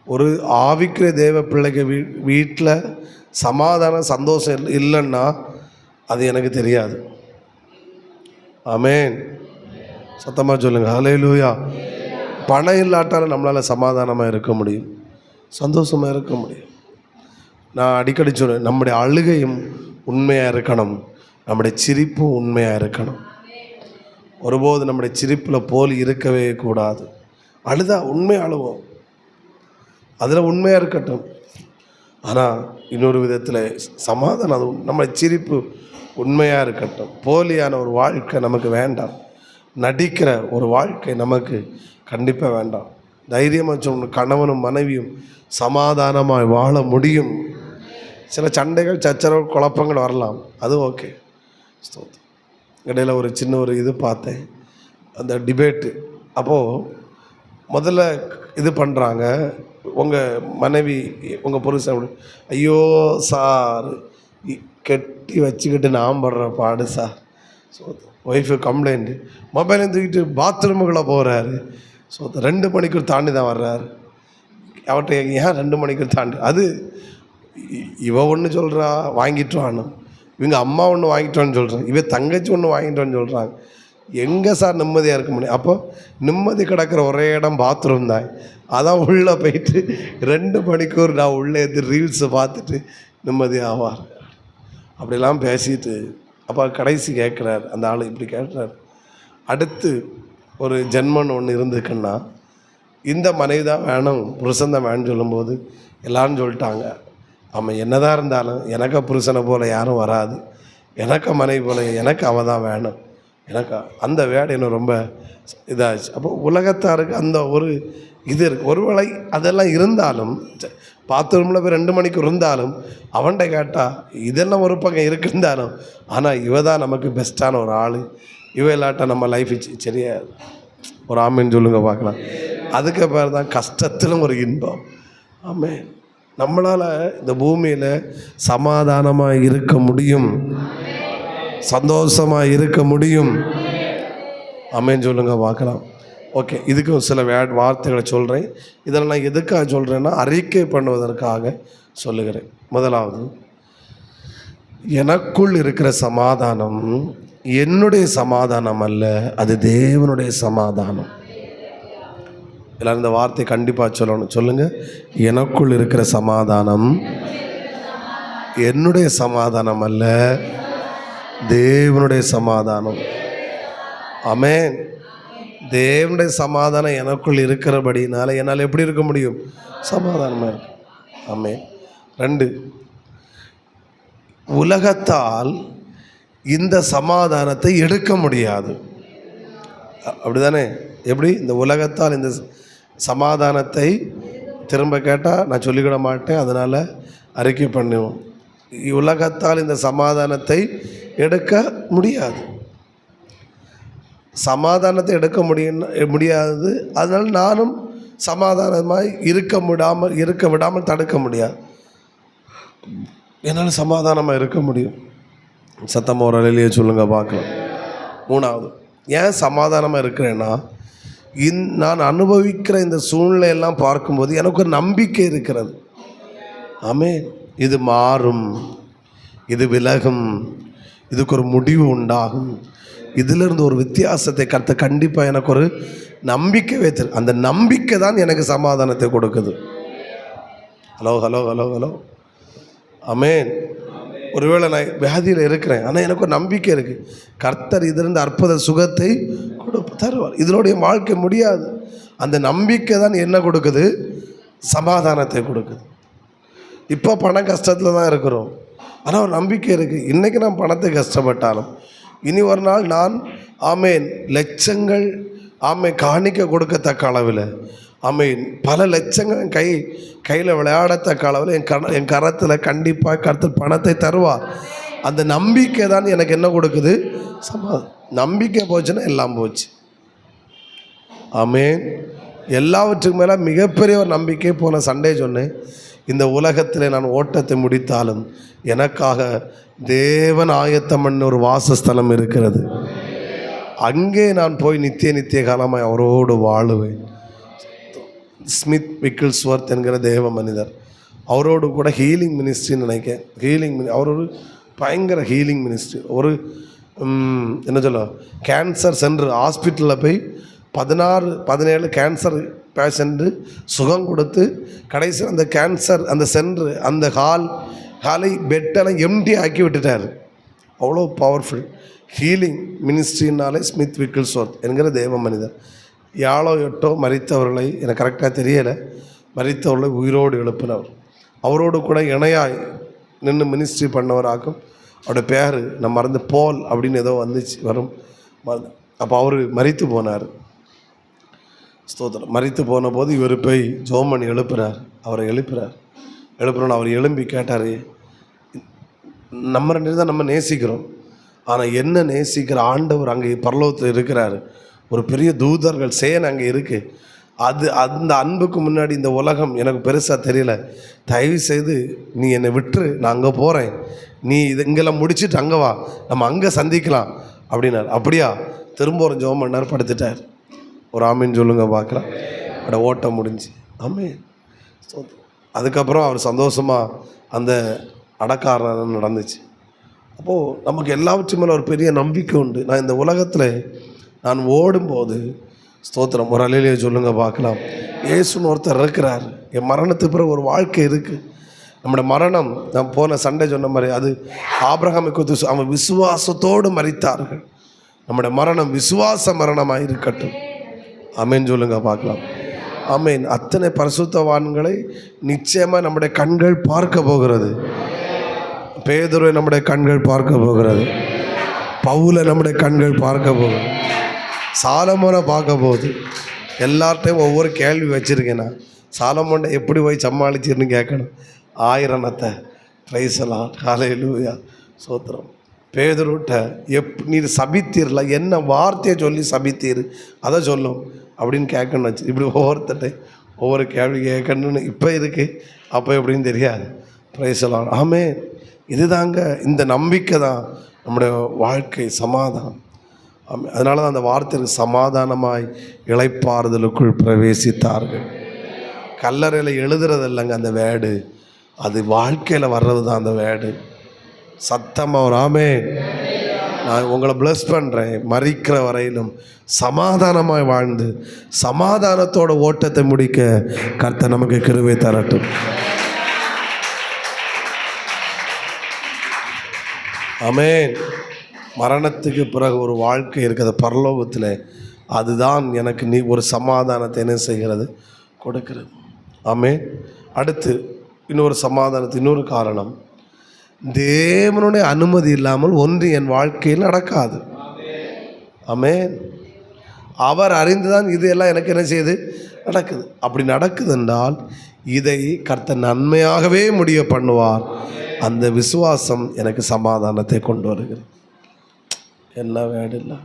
ஒரு ஆவிக்கிற தேவ பிள்ளைக்கு வீட்டில் சமாதானம் சந்தோஷம் இல்லைன்னா அது எனக்கு தெரியாது. ஆமென், சத்தமாக சொல்லுங்கள் ஹல்லேலூயா. பணம் இல்லாட்டாலும் நம்மளால் சமாதானமாக இருக்க முடியும், சந்தோஷமாக இருக்க முடியும். நான் அடிக்கடி சொல்லுவேன், நம்முடைய அழுகையும் உண்மையாக இருக்கணும், நம்முடைய சிரிப்பும் உண்மையாக இருக்கணும். ஒருபோது நம்முடைய சிரிப்பில் போலி இருக்கவே கூடாது. அழுதா உண்மையாக அழுவோம், அதில் உண்மையாக இருக்கட்டும். ஆனால் இன்னொரு விதத்தில் சமாதானம், அது நம்ம சிரிப்பு உண்மையாக இருக்கட்டும். போலியான ஒரு வாழ்க்கை நமக்கு வேண்டாம், நடிக்கிற ஒரு வாழ்க்கை நமக்கு கண்டிப்பாக வேண்டாம். தைரியமாக சொல்லணும், கணவனும் மனைவியும் சமாதானமாக வாழ முடியும். சில சண்டைகள் சச்சரவு குழப்பங்கள் வரலாம், அது ஓகே. இடையில் ஒரு சின்ன ஒரு இது பார்த்தேன், அந்த டிபேட்டு. அப்போது முதல்ல இது பண்ணுறாங்க, உங்கள் மனைவி உங்கள் புருஷன், ஐயோ சார் கெட்டி வச்சுக்கிட்டு நான் படுற பாடு சார். ஒய்ஃபு கம்ப்ளைண்ட்டு, மொபைலை தூக்கிட்டு பாத்ரூமுக்குள்ளே போகிறாரு. 2 மணிக்கூர் தாண்டி தான் வர்றாரு. அவர்கிட்ட ஏன் 2 மணிக்கூர் தாண்டி, அது இவ ஒன்று சொல்கிறா வாங்கிட்டுவான்னு, இவங்க அம்மா ஒன்று வாங்கிட்டோன்னு சொல்கிறாங்க, இவ தங்கச்சி ஒன்று வாங்கிட்டோன்னு சொல்கிறாங்க. எங்கே சார் நிம்மதியாக இருக்க முடியும்? அப்போ நிம்மதி கிடக்கிற ஒரே இடம் பாத்ரூம் தான். அதான் உள்ளே போயிட்டு 2 மணிக்கூர் நான் உள்ளே ரீல்ஸை பார்த்துட்டு நிம்மதியாவார். அப்படிலாம் பேசிட்டு அப்போ கடைசி கேட்குறார் அந்த ஆள் இப்படி கேட்குறார், அடுத்து ஒரு ஜென்மன் ஒன்று இருந்துக்குன்னா இந்த மனைவி தான் வேணும் புருஷன் தான் வேணும்னு சொல்லும்போது எல்லாரும் சொல்லிட்டாங்க, ஆமாம் என்னதான் இருந்தாலும் எனக்கு புருஷனை போல் யாரும் வராது, எனக்கு மனைவி போல் எனக்கு அவள் தான் வேணும், எனக்கு அந்த வேடு என்ன ரொம்ப இதாச்சு. அப்போ உலகத்தாருக்கு அந்த ஒரு இது இருக்குது. ஒருவேளை அதெல்லாம் இருந்தாலும் பாத்ரூமில் போய் 2 மணிக்கு இருந்தாலும் அவன்கிட்ட கேட்டால் இதெல்லாம் ஒரு பக்கம் இருக்குந்தாலும், ஆனால் இவ தான் நமக்கு பெஸ்ட்டான ஒரு ஆள், இவ இல்லாட்ட நம்ம லைஃப் சரியா. ஒரு ஆமீன் சொல்லுங்க பார்க்கலாம். அதுக்கு பேர் தான் கஷ்டத்திலும் ஒரு இன்பம். ஆமென். நம்மளால் இந்த பூமியில் சமாதானமாக இருக்க முடியும், சந்தோஷமாக இருக்க முடியும். ஆமென் சொல்லுங்க பார்க்கலாம். ஓகே, இதுக்கும் சில வார்த்தைகளை சொல்கிறேன். இதில் நான் எதுக்காக சொல்கிறேன்னா அறிக்கை பண்ணுவதற்காக சொல்லுகிறேன். முதலாவது, எனக்குள் இருக்கிற சமாதானம் என்னுடைய சமாதானம் அல்ல, அது தேவனுடைய சமாதானம். எல்லாரும் இந்த வார்த்தை கண்டிப்பாக சொல்லணும். சொல்லுங்கள், எனக்குள் இருக்கிற சமாதானம் என்னுடைய சமாதானம் அல்ல, தேவனுடைய சமாதானம். ஆமென். தேவனுடைய சமாதானம் எனக்குள் இருக்கிறபடினால என்னால் எப்படி இருக்க முடியும்? சமாதானமாக இருக்கு. ஆமென். 2, உலகத்தால் இந்த சமாதானத்தை எடுக்க முடியாது. அப்படிதானே? எப்படி இந்த உலகத்தால் இந்த சமாதானத்தை திரும்ப கேட்டால் நான் சொல்லிக்கிட மாட்டேன், அதனால் அறிக்கை பண்ணுவோம். உலகத்தால் இந்த சமாதானத்தை எடுக்க முடியாது. சமாதானத்தை எடுக்க முடியாது. அதனால் நானும் சமாதானமாக இருக்க விடாமல் தடுக்க முடியாது. என்னால் சமாதானமாக இருக்க முடியும். சத்தமாக ஒரு அலையிலேயே சொல்லுங்க பார்க்கலாம். 3வது, ஏன் சமாதானமாக இருக்கிறேன்னா நான் அனுபவிக்கிற இந்த சூழ்நிலையெல்லாம் பார்க்கும்போது எனக்கு ஒரு நம்பிக்கை இருக்கிறது. ஆமென். இது மாறும், இது விலகும், இதுக்கு ஒரு முடிவு உண்டாகும், இதிலிருந்து ஒரு வித்தியாசத்தை கர்த்தர் கண்டிப்பாக எனக்கு ஒரு நம்பிக்கை வைத்து, அந்த நம்பிக்கை தான் எனக்கு சமாதானத்தை கொடுக்குது. ஹலோ ஹலோ ஹலோ ஹலோ ஆமென். ஒருவேளை நான் வியாதியில் இருக்கிறேன், ஆனால் எனக்கு ஒரு நம்பிக்கை இருக்குது, கர்த்தர் இதிலிருந்து அற்புத சுகத்தை தருவார், இதனுடைய வாழ்க்கை முடியாது. அந்த நம்பிக்கை தான் என்ன கொடுக்குது? சமாதானத்தை கொடுக்குது. இப்போ பண கஷ்டத்தில் தான் இருக்கிறோம், ஆனால் ஒரு நம்பிக்கை இருக்குது. இன்றைக்கி நான் பணத்தை கஷ்டப்பட்டாலும் இனி ஒரு நாள் நான் ஆமேன் லட்சங்கள் காணிக்க கொடுக்கத்தக்க அளவில் ஆமேன் பல லட்சங்கள் கையில் விளையாடத்தக்க அளவில் என் கரத்தில் கண்டிப்பாக கர்த்தர் பணத்தை தருவார். அந்த நம்பிக்கை தான் எனக்கு என்ன கொடுக்குது? நம்பிக்கை போச்சுன்னா எல்லாம் போச்சு. ஆமேன். எல்லாவற்றுக்கு மேலே மிகப்பெரிய ஒரு நம்பிக்கை. போன சண்டே சொன்னேன், இந்த உலகத்தில் நான் ஓட்டத்தை முடித்தாலும் எனக்காக தேவன் ஆயத்தம் பண்ண ஒரு வாசஸ்தலம் இருக்கிறது. அங்கே நான் போய் நித்திய காலமாய் அவரோடு வாழுவேன். ஸ்மித் விக்கிள்ஸ்வர்த் என்கிற தேவ மனிதர், அவரோடு கூட ஹீலிங் மினிஸ்ட்ரின்னு நினைக்கிறேன். அவர் ஒரு பயங்கர ஹீலிங் மினிஸ்ட்ரி. ஒரு என்ன சொல்ல, கேன்சர் சென்டர் ஹாஸ்பிட்டலில் போய் 16-17 கேன்சர் பேஷண்ட்டு சுகம் கொடுத்து கடைசியில் அந்த கேன்சர் அந்த சென்டர் அந்த ஹாலை பெட்டெல்லாம் எம்டி ஆக்கி விட்டுட்டார். அவ்வளோ பவர்ஃபுல் ஹீலிங் மினிஸ்ட்ரினாலே ஸ்மித் விக்கிள்ஸ்வர்த் என்கிற தேவ மனிதர். 7-8 மரித்தவர்களை எனக்கு கரெக்டாக தெரியலை, மரித்தவர்களை உயிரோடு எழுப்பினவர். அவரோடு கூட இணையாய் நின்று மினிஸ்ட்ரி பண்ணவராகும். அவருடைய பேர் நான் மறந்து போல் அப்படின்னு ஏதோ வந்துச்சு வரும். அப்போ அவர் மரித்து போனார். ஸ்தோத்திரம். மரித்து போன போது இவர் போய் ஜோமன் எழுப்புறார். அவரை எழுப்புறோன்னு அவர் எழும்பி கேட்டார், நம்ம 2 தான் நம்ம நேசிக்கிறோம், ஆனால் என்ன நேசிக்கிற ஆண்டவர் அங்கே பரலோகத்தில் இருக்கிறார், ஒரு பெரிய தூதர்கள் சேனை அங்கே இருக்குது. அந்த அன்புக்கு முன்னாடி இந்த உலகம் எனக்கு பெருசாக தெரியல, தயவு செய்து நீ என்னை விட்டுரு, நான் அங்கே போகிறேன், நீ இங்கெல்லாம் முடிச்சுட்டு அங்கே வா, நம்ம அங்கே சந்திக்கலாம் அப்படின்னார். அப்படியா? திரும்ப ஒரு ஜெபம் பண்ணார், படுத்துட்டார். ஒரு ஆமீன் சொல்லுங்க பார்க்கலாம். அவட ஓட்டம் முடிஞ்சு. ஆமீன். அதுக்கப்புறம் அவர் சந்தோஷமாக அந்த அடக்காரம் நடந்துச்சு. அப்போது நமக்கு எல்லாவற்றும் மேலே ஒரு பெரிய நம்பிக்கை உண்டு. நான் இந்த உலகத்தில் நான் ஓடும்போது ஸ்தோத்திரம், ஒரு அலையிலேயே சொல்லுங்க பார்க்கலாம், இயேசுன்னு ஒருத்தர் இருக்கிறார். என் மரணத்துக்கு பிறகு ஒரு வாழ்க்கை இருக்குது. நம்முடைய மரணம், நான் போன சண்டை சொன்ன மாதிரி, அது ஆபிரகாமை குறித்து அவன் விசுவாசத்தோடு மரித்தார்கள். நம்முடைய மரணம் விசுவாச மரணமாக இருக்கட்டும். ஆமென் சொல்லுங்க பார்க்கலாம். ஆமென். அத்தனை பரிசுத்தவான்களை நிச்சயமாக நம்முடைய கண்கள் பார்க்க போகிறது. பேதுருவை நம்முடைய கண்கள் பார்க்க போகிறது. பவுலை நம்முடைய கண்கள் பார்க்க போகுது. சாலமோனை பார்க்க போகுது. எல்லார்ட்டையும் ஒவ்வொரு கேள்வி வச்சுருக்கேன். நான் சாலமோனை எப்படி போய் சமாளிச்சிருன்னு கேட்கணும். ஆயிரனத்தை பிரைசலாம். ஹல்லேலூயா, சோத்திரம். பேதுருட்ட நீர் சபித்தீர்ல, என்ன வார்த்தையை சொல்லி சபித்தீர் அதை சொல்லும் அப்படின்னு கேட்கணும் வச்சு. இப்படி ஒவ்வொருத்தட்டை ஒவ்வொரு கேள்வி கேட்கணுன்னு இப்போ இருக்குது, அப்போ எப்படின்னு தெரியாது. பிரைசலாம். ஆமே, இதுதாங்க, இந்த நம்பிக்கை தான் நம்முடைய வாழ்க்கை சமாதானம். ஆமே, அதனால தான் அந்த வார்த்தைக்கு சமாதானமாய் இளைப்பாறுதலுக்குள் பிரவேசித்தார்கள். கல்லறையில் எழுதுறது இல்லைங்க அந்த வேர்டு, அது வாழ்க்கையில் வர்றது தான் அந்த வேர்டு. சத்தமாக ஒரு ஆமே. நான் உங்களை ப்ளஸ் பண்ணுறேன். மரிக்கிற வரையிலும் சமாதானமாய் வாழ்ந்து சமாதானத்தோட ஓட்டத்தை முடிக்க கர்த்தர் நமக்கு கிருபை தரட்டும். ஆமென். மரணத்துக்கு பிறகு ஒரு வாழ்க்கை இருக்கிறது பரலோகத்தில். அதுதான் எனக்கு நீ ஒரு சமாதானத்தை என்ன செய்கிறது, கொடுக்கிறது. ஆமென். அடுத்து இன்னொரு சமாதானத்து இன்னொரு காரணம், தேவனுடைய அனுமதி இல்லாமல் ஒன்று என் வாழ்க்கையில் நடக்காது. ஆமென். அவர் அறிந்துதான் இது எல்லாம் எனக்கு என்ன செய்யுது, நடக்குது. அப்படி நடக்குது என்றால் இதை கர்த்தர் நன்மையாகவே முடிய பண்ணுவார். அந்த விசுவாசம் எனக்கு சமாதானத்தை கொண்டு வருகிறது. என்ன வேடு இல்லை.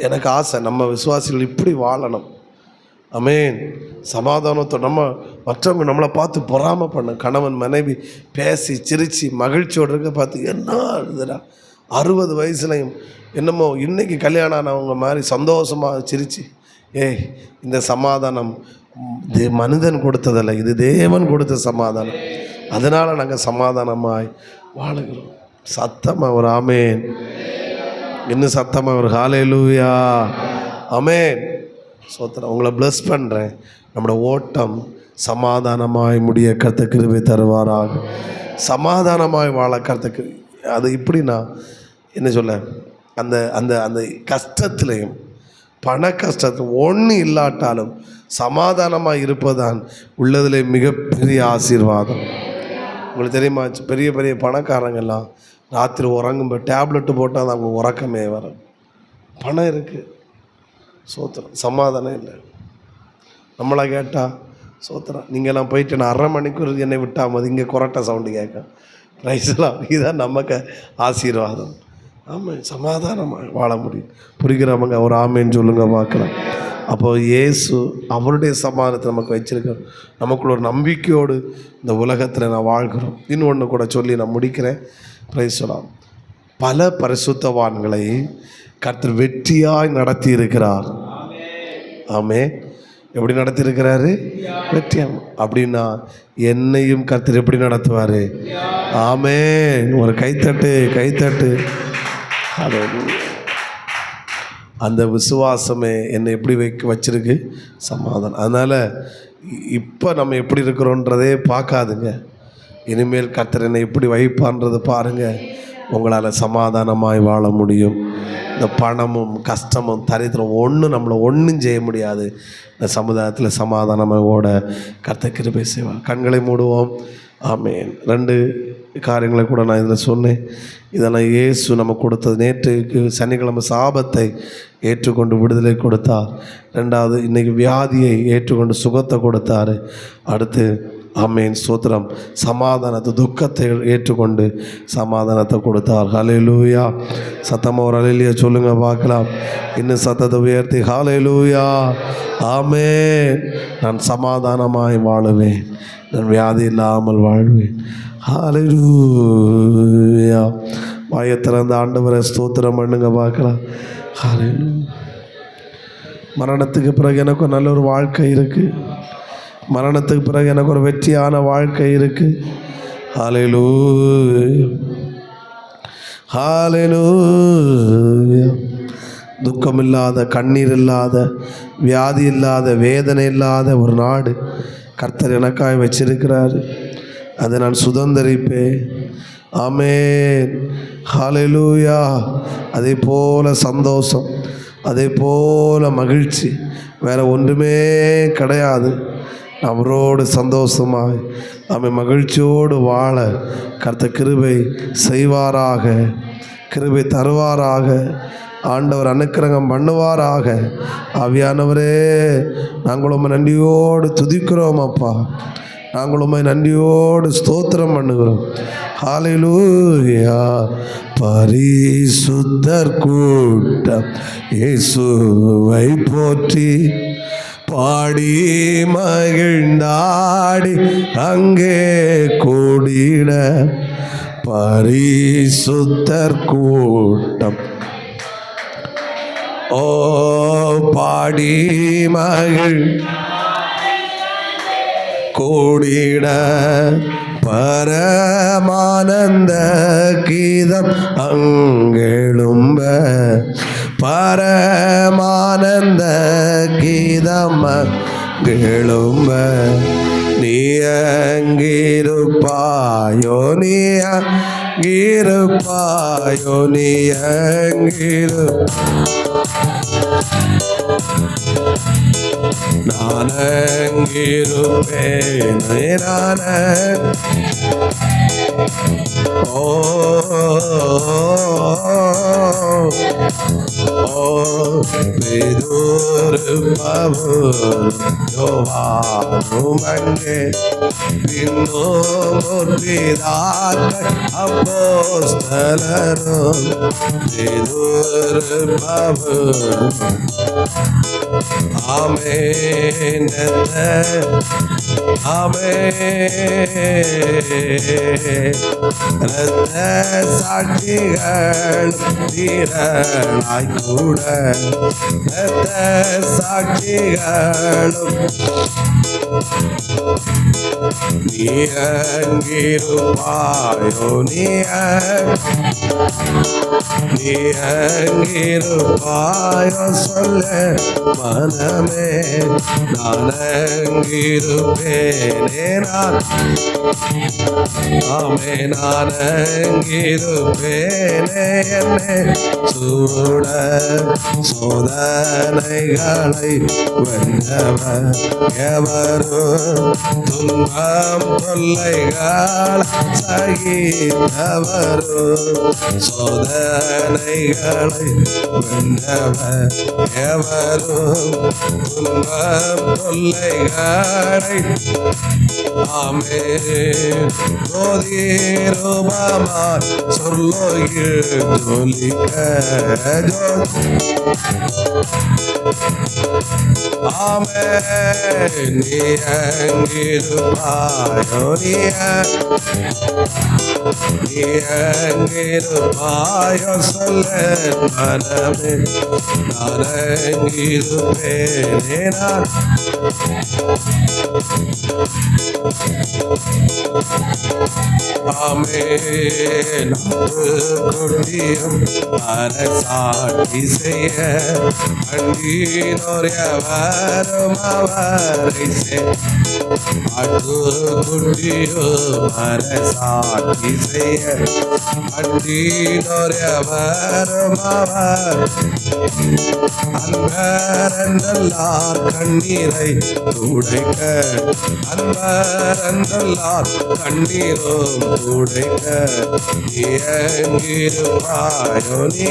எனக்கு ஆசை நம்ம விசுவாசிகள் இப்படி வாழணும். ஆமென். சமாதானத்தோடு நம்ம மற்றவங்க நம்மளை பார்த்து பொறாமை பண்ண, கணவன் மனைவி பேசி சிரித்து மகிழ்ச்சியோடு இருக்க பார்த்து என்ன இருக்குதுடா, 60 வயசுலையும் என்னமோ இன்றைக்கி கல்யாணம் ஆனவங்க மாதிரி சந்தோஷமாக சிரித்து, இந்த சமாதானம் மனிதன் கொடுத்ததில்லை, இது தேவன் கொடுத்த சமாதானம். அதனால் நாங்கள் சமாதானமாய் வாழுகிறோம். சத்தமாக ஒரு ஆமேன். இன்னும் சத்தமாக ஒரு ஹல்லேலூயா. ஆமேன். சோத்திரம். உங்களை ப்ளஸ் பண்ணுறேன். நம்மளோட ஓட்டம் சமாதானமாய் முடிய கர்த்தர் கிருபை தருவாராக. சமாதானமாய் வாழ கர்த்தர். அது இப்படின்னா என்ன சொல்ல, அந்த அந்த அந்த கஷ்டத்துலேயும் பண கஷ்டத்தில் ஒன்று இல்லாட்டாலும் சமாதானமாக இருப்பதான் உள்ளதிலே மிகப்பெரிய ஆசீர்வாதம். உங்களுக்கு தெரியுமா, பெரிய பெரிய பணக்காரங்கெல்லாம் ராத்திரி உறங்கும்போது டேப்லெட்டு போட்டால் தான் அவங்க உறக்கமே வரும். பணம் இருக்குது, சோத்திரம். சமாதானம் இல்லை. நம்மளை கேட்டால் சோத்திரம், நீங்கள்லாம் போயிட்டு நான் 1/2 மணிக்கூர் என்னை விட்டால் போது இங்கே கொரட்டை சவுண்டு கேட்க ரைஸ்லாம். இதுதான் நமக்கு ஆசீர்வாதம். ஆமாம், சமாதானமாக வாழ முடியும். புரிகிறவங்க ஒரு ஆமேன்னு சொல்லுங்க பார்க்கலாம். அப்போது இயேசு அவருடைய சமாதானத்தை நமக்கு வச்சிருக்கிறோம். நமக்குள்ள ஒரு நம்பிக்கையோடு இந்த உலகத்தில் நான் வாழ்கிறோம். இன்னொன்று கூட சொல்லி நான் முடிக்கிறேன். பிரைஸ் சொல்லலாம். பல பரிசுத்தவான்களை கர்த்தர் வெற்றியாய் நடத்தி இருக்கிறார். ஆமே. எப்படி நடத்தியிருக்கிறாரு? வெற்றியாம். அப்படின்னா என்னையும் கர்த்தர் எப்படி நடத்துவார்? ஆமே. ஒரு கைத்தட்டு, கைத்தட்டு. அந்த விசுவாசமே என்னை எப்படி வச்சிருக்கு? சமாதானம். அதனால் இப்போ நம்ம எப்படி இருக்கிறோன்றதே பார்க்காதுங்க. இனிமேல் கர்த்தர் என்னை எப்படி வைப்பான்றதை பாருங்கள். உங்களால் சமாதானமாய் வாழ முடியும். இந்த பணமும் கஷ்டமும் தரித்திரம் ஒன்றும் நம்மளை ஒன்றும் செய்ய முடியாது. இந்த சமுதாயத்தில் சமாதானமாக ஓட கர்த்தர் கிருபை செய்வார். கண்களை மூடுவோம். ஆமென். 2 காரியங்களை கூட நான் இதில் சொன்னேன். இதெல்லாம் இயேசு நம்ம கொடுத்தது. நேற்றுக்கு சனிக்கிழமை சாபத்தை ஏற்றுக்கொண்டு விடுதலை கொடுத்தார். 2வது இன்றைக்கி வியாதியை ஏற்றுக்கொண்டு சுகத்தை கொடுத்தார். அடுத்து ஆமென், ஸ்தோத்திரம், சமாதானத்தை, துக்கத்தை ஏற்றுக்கொண்டு சமாதானத்தை கொடுத்தார். ஹல்லேலூயா. சத்தமாக ஒரு ஹல்லேலூயா சொல்லுங்க பார்க்கலாம். இன்னும் சத்தத்தை உயர்த்தி ஹல்லேலூயா. ஆமென். நான் சமாதானமாய் வாழுவேன், நான் வியாதி இல்லாமல் வாழ்வேன். ஹல்லேலூயா. வாயை திறந்த ஆண்டவரை ஸ்தோத்திரம் பண்ணுங்க பார்க்கலாம். ஹல்லேலூயா. மரணத்துக்கு பிறகு எனக்கு ஒரு நல்ல ஒரு வாழ்க்கை இருக்குது. மரணத்துக்கு பிறகு எனக்கு ஒரு வெற்றியான வாழ்க்கை இருக்குது. ஹல்லேலூயா. ஹல்லேலூயா. துக்கம் இல்லாத, கண்ணீர் இல்லாத, வியாதி இல்லாத, வேதனை இல்லாத ஒரு நாடு கர்த்தர் எனக்காய் வச்சிருக்கிறார், அதை நான் சுதந்தரிப்பேன். ஆமென், ஹல்லேலூயா. அதே போல சந்தோஷம், அதே போல மகிழ்ச்சி வேறு ஒன்றுமே கிடையாது. அவரோடு சந்தோஷமாய் மகிழ்ச்சியோடு வாழ கர்த்தர் கிருபை செய்வாராக, கிருபை தருவாராக, ஆண்டவர் அனுக்கிரகம் பண்ணுவாராக. ஆவியானவரே, நாங்கள் உம்மை நன்றியோடு துதிக்கிறோம் அப்பா, நாங்கள் உம்மை நன்றியோடு ஸ்தோத்திரம் பண்ணுகிறோம். ஹல்லேலூயா. பரிசுத்தர் கூட்டம் இயேசுவை போற்றி பாடி மகிழ்ந்தாடி அங்கே கூடிட. பரிசுத்தர் கூட்டம் ஓ பாடி மகிழ் கூடிட பரமானந்த கீதம் அங்கெழும்ப. பரமானந்த கீதம் அங்கெழும்ப. நீ அங்கிருப்பாயோ, நீ அங்கிருப்பாயோ, நீ அங்கிரு. நான் அங்கிருப்பேன், நான் ஓ யோவானுமங்கே பின்னோம் பிதாக்கள் அப்போஸ்தலரும் ஆமென் இரத்த சாட்சிகள் தீரனாய் கூட. இரத்த சாட்சிகளும் நீ அங்கிருப்பாயோ, நீ அங்கிருப்பாயோ சொல்ல மனமே. நான் அங்கிருப்பேனே, நான் ஆமே, நான் அங்கிருப்பேனே. என்னை சூட சோதனைகளை வென்றவர் எவரும், துன்பம் தொல்லைகள் சகித்தவரும், சோதனைகளை வென்றவர் எவரும், துன்பம் தொல்லைகளை ஆமென். ஜோதிரூபமாய் சொர்லோகில் ஜொலிக்க ஆமென். நீ அங்கிருப்பாயோ, நீ அங்கிருப்பாயோ சொல்ல மனமே. நான் அங்கிருப்பேனே, நான் ஆமென். கொடியும் அரசாட்சி செய்ய அண்டினோர் எவரும் அவரை குட்டியும் அரசாட்சி செய்ய அண்டினோர் எவரும் அவர். அன்பரந்தல்லார் கண்ணீரை துடைக்க, அன்பரந்தல்லார் கண்ணீரும் துடைக்க. நீ அங்கிருப்பாயோ, நீ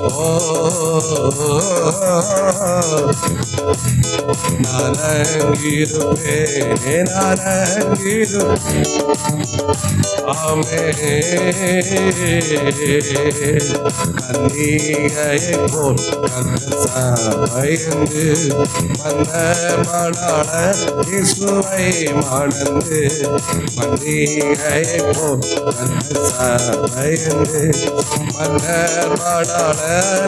ஓ நான் அங்கிருப்பேனே, நான் அங்கிரு ஆமென். கன்னிகையை போல் கர்த்தசபையங்கு வந்த மணாள இயேசுவை மணந்து. கன்னிகையை போல் கர்த்தசபையங்கு வந்த மணாள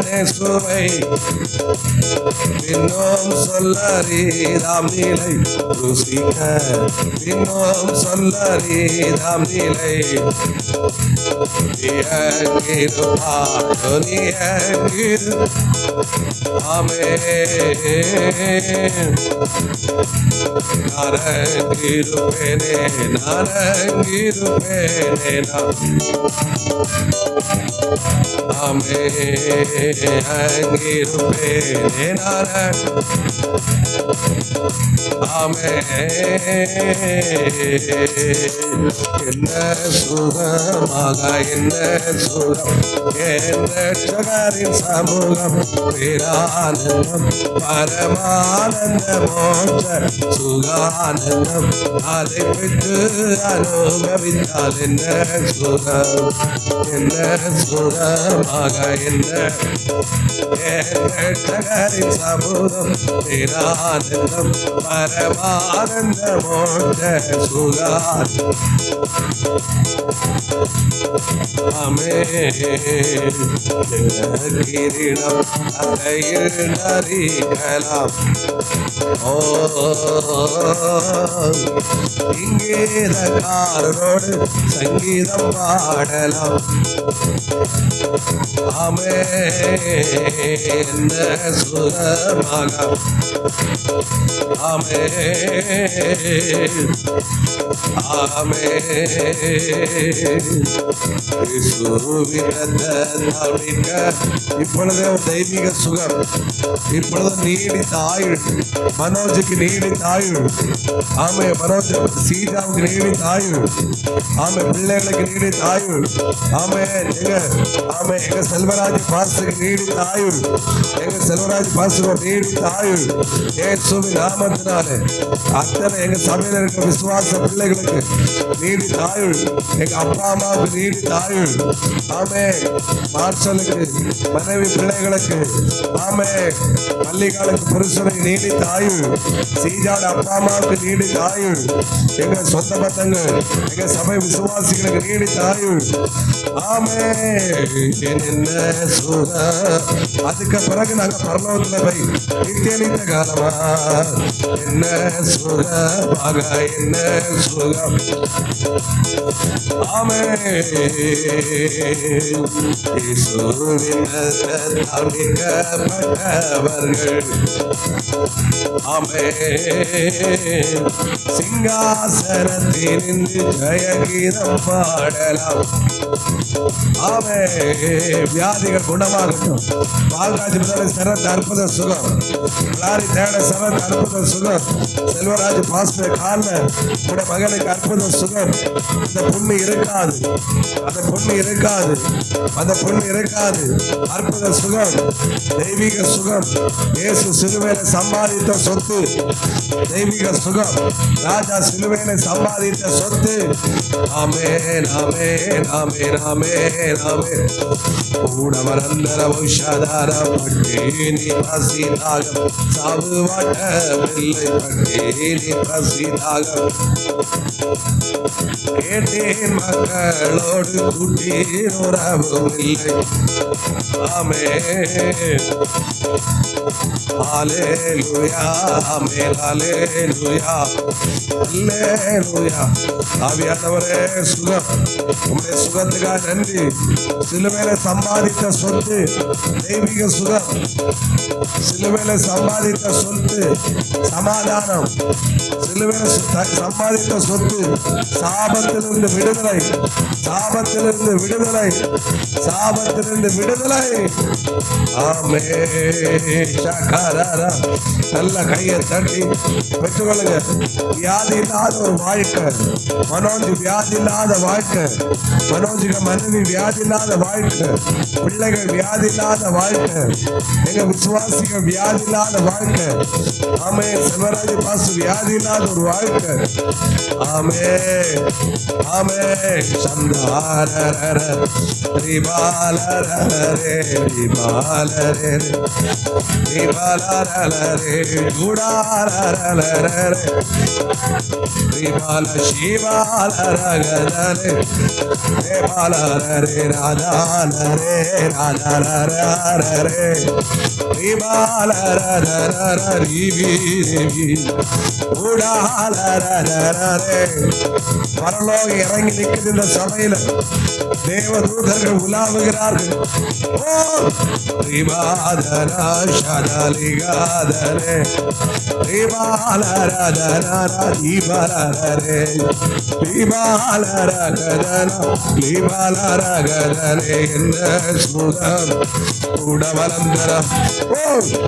இயேசுவை பின்னோம் சொல்லறிதாம் நிலை ருசிக்க. பின்னோம் சொல்ல நரீதாம் நிலை நரங்கிருப்பேனே ஆமே அங்கிருப்பேனே ஆமே என்ன சுகமாக என்ன சுகம் என்ற சகரின் சமூகம் பேரானந்தம் பரமானந்த மோட்ச சுகானந்தம் அதை பெற்று அனுபவித்தால் என்ன சுகம் என்ன சுகமாக என்ன சகரின் சமூகம் பேரானந்தம் பரமானந்த மோட்ச சுகான் ஆமே கிரீடம் அறையில் நரிக்கலாம் ஓ இங்கேதக்காரனோடு சங்கீதம் பாடலாம் ஆமே என்ன சுகமாக ஆமே ஆமே இப்பொழுது தெய்வீக சுகம் இப்பொழுது நீடித்த ஆயுள் மனோஜுக்கு நீடித்த ஆயுள் ஆமே மனோஜ் சீதாவுக்கு நீடித்த ஆயுள் ஆமே பிள்ளைகளுக்கு நீடித்த ஆயுள் ஆமே எங்க செல்வராஜ் பாசுக்கு நீடித்த ஆயுள் எங்க செல்வராஜ் பாசுக்கு நீடித்த ஆயுள் ஏசுவின் நாமத்தினாலே அத்தனை எங்க சபையில இருக்க விசுவாச பிள்ளைகளுக்கு நீடித்த ஆயுள் எங்க அப்பா அம்மாவுக்கு நீடித்த ஆயுள் ஆமே மார்ஷலுக்கு மனைவி பிள்ளைகளுக்கு ஆமே மல்லிகாலுக்கு புருஷனுக்கு நீடித்த ஆயுள் சீஜாட அப்பா அம்மாவுக்கு நீடித்த ஆயுள் எங்க சொந்த பத்தங்கள் எங்க சபை விசுவாசிகளுக்கு நீடித்த ஆயுள் ஆமே என்ன சுக அதுக்கு பிறகு நாங்க பரலோகத்துல போய் நித்திய காலமா என்ன சுகமாக என்ன சுகம் ஆமே அமைக்கப்பட்டவர்கள் ஆமே சிங்காசனத்திலிருந்து ஜெயகீதம் பாடலாம் ஆமே வியாதிகள் குணமாகட்டும் பால்ராஜ் சரத் அற்புத சுகம் தேட சரத் அற்புத சுகம் செல்வராஜ் பாஸ்டர் கால்ல உடைய மகனுக்கு அற்புத சுகம் அந்த புண்ணு இருக்காது அந்த புண்ணு இருக்காது அந்த புண்ணு இருக்காது அற்புத சுகம் தெய்வீக சுகம் இயேசு சிலுவையில சம்பாதித்த சொத்து தெய்வீக சுகம் ராஜா சிலுவையில சம்பாதித்த சொத்து ஆமென் ஆமென் ஆமென் ஆமென் ஆமென் கூடமரந்தர உஷாதார பட்டேனி பசிதாகம் சாவு வாட்டவில்லை பட்டேனி பசிதாகம் கேட்டேன் மக்களோடு கூட்டீர் உறவும் இல்லை ஆமென் ஹalleluya ஆமென் ஹalleluya ஹalleluya ஆவியானவரே சுகம் உம்முடைய சுகத்துக்காக நன்றி சிலுவையில சம்பாதித்த சொத்து தெய்வீக சுகம் சிலுவையில சம்பாதித்த சொத்து சமாதானம் சிலுவையில சம்பாதித்த சொத்து சாபத்திலிருந்து விடுதலை சாபத்திலிருந்து விடுதலை சாபத்திலிருந்து விடுதலை ஆமென் ஷகரரா நல்ல கையை தட்டி பெற்றுக்கொள்ளுங்க வியாதி இல்லாத ஒரு வாழ்க்கை மனோஜ் வியாதி இல்லாத வாழ்க்கை மனோஜுக்கு மனைவி வியாதி இல்லாத வாழ்க்கை பிள்ளைகள் வியாதி இல்லாத வாழ்க்கை எங்க விசுவாசிகள் வியாதி இல்லாத வாழ்க்கை ஆமே செல்வராஜ் பாசு வியாதி இல்லாத ஒரு வாழ்க்கை ஆமே ஆமே சந்தாரர ரிபாலரே ரிபாலரே ரிபாலரே குடாரரே ரிபால சிவாலரகதரே ரிபாலரே ராதானரே ராதாரரே ரிபாலரரரே ரிவி ரிவி குடாலரரே பரலோகம் இறங்கி நிற்குது இந்த சபையில. தேவதூதர்கள் உலாவுகிறார்கள். ஓ ரிவாதனா ஷதலிகாதரே ரிவாலரதனா ரிவாலரே ரிவாலரகதனா ரிவாலரகதரே என்ன சுகம் உடவலந்தரம். ஓ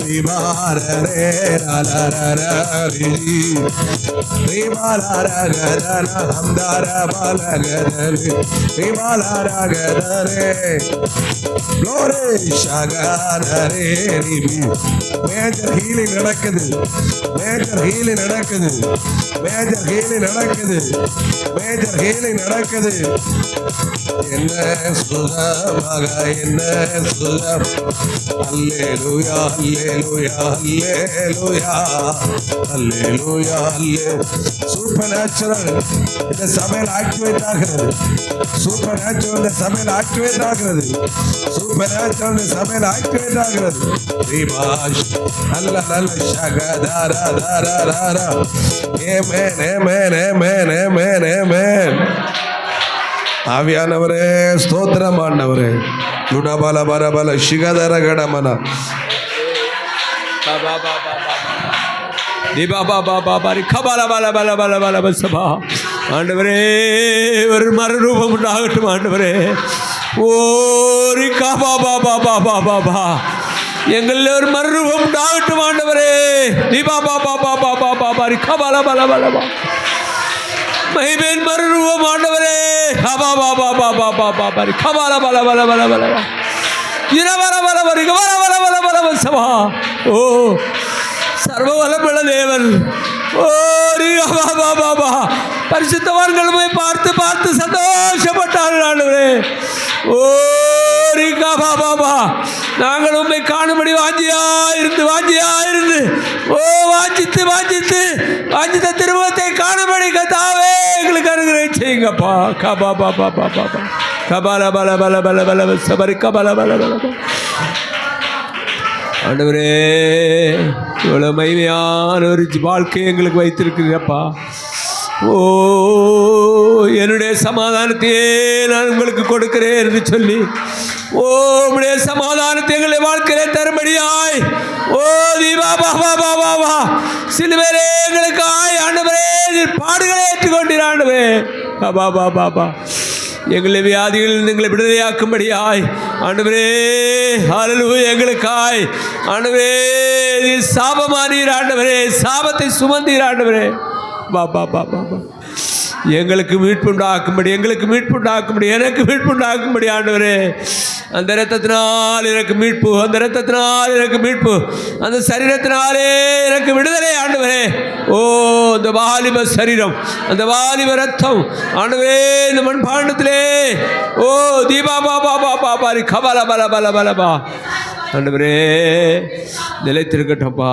ரிவாலரே ரலரரரி ரிவாலரகதனா ஹம்தார பலகதரே ரிவாலரகதரே glory ஷகரரே ரிவி. மேஜர் ஹீலிங் நடக்குது, மேஜர் ஹீலிங் நடக்குது, மேஜர் ஹீலிங் நடக்குது, மேஜர் ஹீலிங் நடக்குது. என்ன சுகமாக, என்ன சுகம். அல்லேலூயா அல்லேலூயா அல்லேலூயா அல்லேலூயா அல்லே. சூப்பர் நேச்சுரல் இந்த சபையில் ஆக்டிவேட் ஆகிறது. சூப்பர் நேச்சுரல் இந்த சபையில் ஆக்டிவேட் ஆகிறது. சூப்பர் நேச்சுரல் இந்த சபையில் ஆக்டிவேட் ஆகிறது. நல்ல நல்ல ஷகதார தார தார. ஆமென் ஆமென் ஆமென் ஆமென் ஆமென். ஆவியானவரே ஸ்தோத்திரம் ஆண்டவரே. துடபல பரபல சிகதர கடமன ஆண்டவரே ஒரு மறுரூபம் உண்டாகட்டும் ஆண்டவரே. ஓரி காபா பாபா பாபா பாபா எங்களில் ஒரு மறுரூபம் உண்டாகட்டும் ஆண்டவரே. தீபா பாபா பாபா பாபா பாரி கபால பல பலபா மகிமேன் மறுரூபம் ஆண்டவரே. கபா பாபா பாபா பாபா பாரி கபால பல பல பல பலபா இரவர பல பரி கபல பல பல பல சபா. ஓ சர்வவல்லமுள்ள தேவன். ஓரி பாபா பாபா பரிசுத்தவான்கள் போய் பார்த்து பார்த்து சந்தோஷப்பட்டார்கள் ஆண்டவரே. ஓரி காபா பாபா நாங்கள் உண்மை காணும்படி வாஞ்சியாயிருந்து ஓ வாஞ்சித்து வாஞ்சித்த திருமுகத்தை காணும்படி கத்தாவே எங்களுக்கு அனுகிரகம் செய்யுங்கப்பா. கபா பாபா பாபா கபால பல பல பல பல சபரி கபல பல பல. ஆண்டவரே இவ்வளோ மகிமையான ஒரு வாழ்க்கையை எங்களுக்கு வைத்திருக்கிறீங்கப்பா. ஓ என்னுடைய சமாதானத்தையே நான் உங்களுக்கு கொடுக்கிறேன் என்று சொல்லி ஓ உடைய சமாதானத்தை எங்களை வாழ்க்கையிலே தரும்படியாய் ஓ தீபா பாபா பாபா பா சிலுவையிலே எங்களுக்காய் ஆண்டவரே பாடுகளை ஏற்றுக்கொண்டீர் ஆண்டவரே. பாபா பாபா பா எங்களை வியாதிகளில் எங்களை விடுதலையாக்கும்படியாய் ஆண்டவரே. ஹல்லேலூயா எங்களுக்காய் ஆண்டவரே சாபமானீர் ஆண்டவரே. சாபத்தை சுமந்தீர் ஆண்டவரே. பாபா பாபா பா எங்களுக்கு மீட்புண்டாக்கும்படி எனக்கு மீட்புண்டாக்கும்படி ஆண்டவரே. அந்த இரத்தத்தினால் எனக்கு மீட்பு, அந்த இரத்தத்தினால் எனக்கு மீட்பு, அந்த சரீரத்தினாலே எனக்கு விடுதலை ஆண்டவரே. ஓ அந்த வாலிப சரீரம், அந்த வாலிப ரத்தம் ஆண்டவரே இந்த மண்பாண்டத்திலே ஓ தீபா பாபா பாபா பாரி கபல பல பல பலபா ஆண்டவரே நிலைத்திருக்கட்டப்பா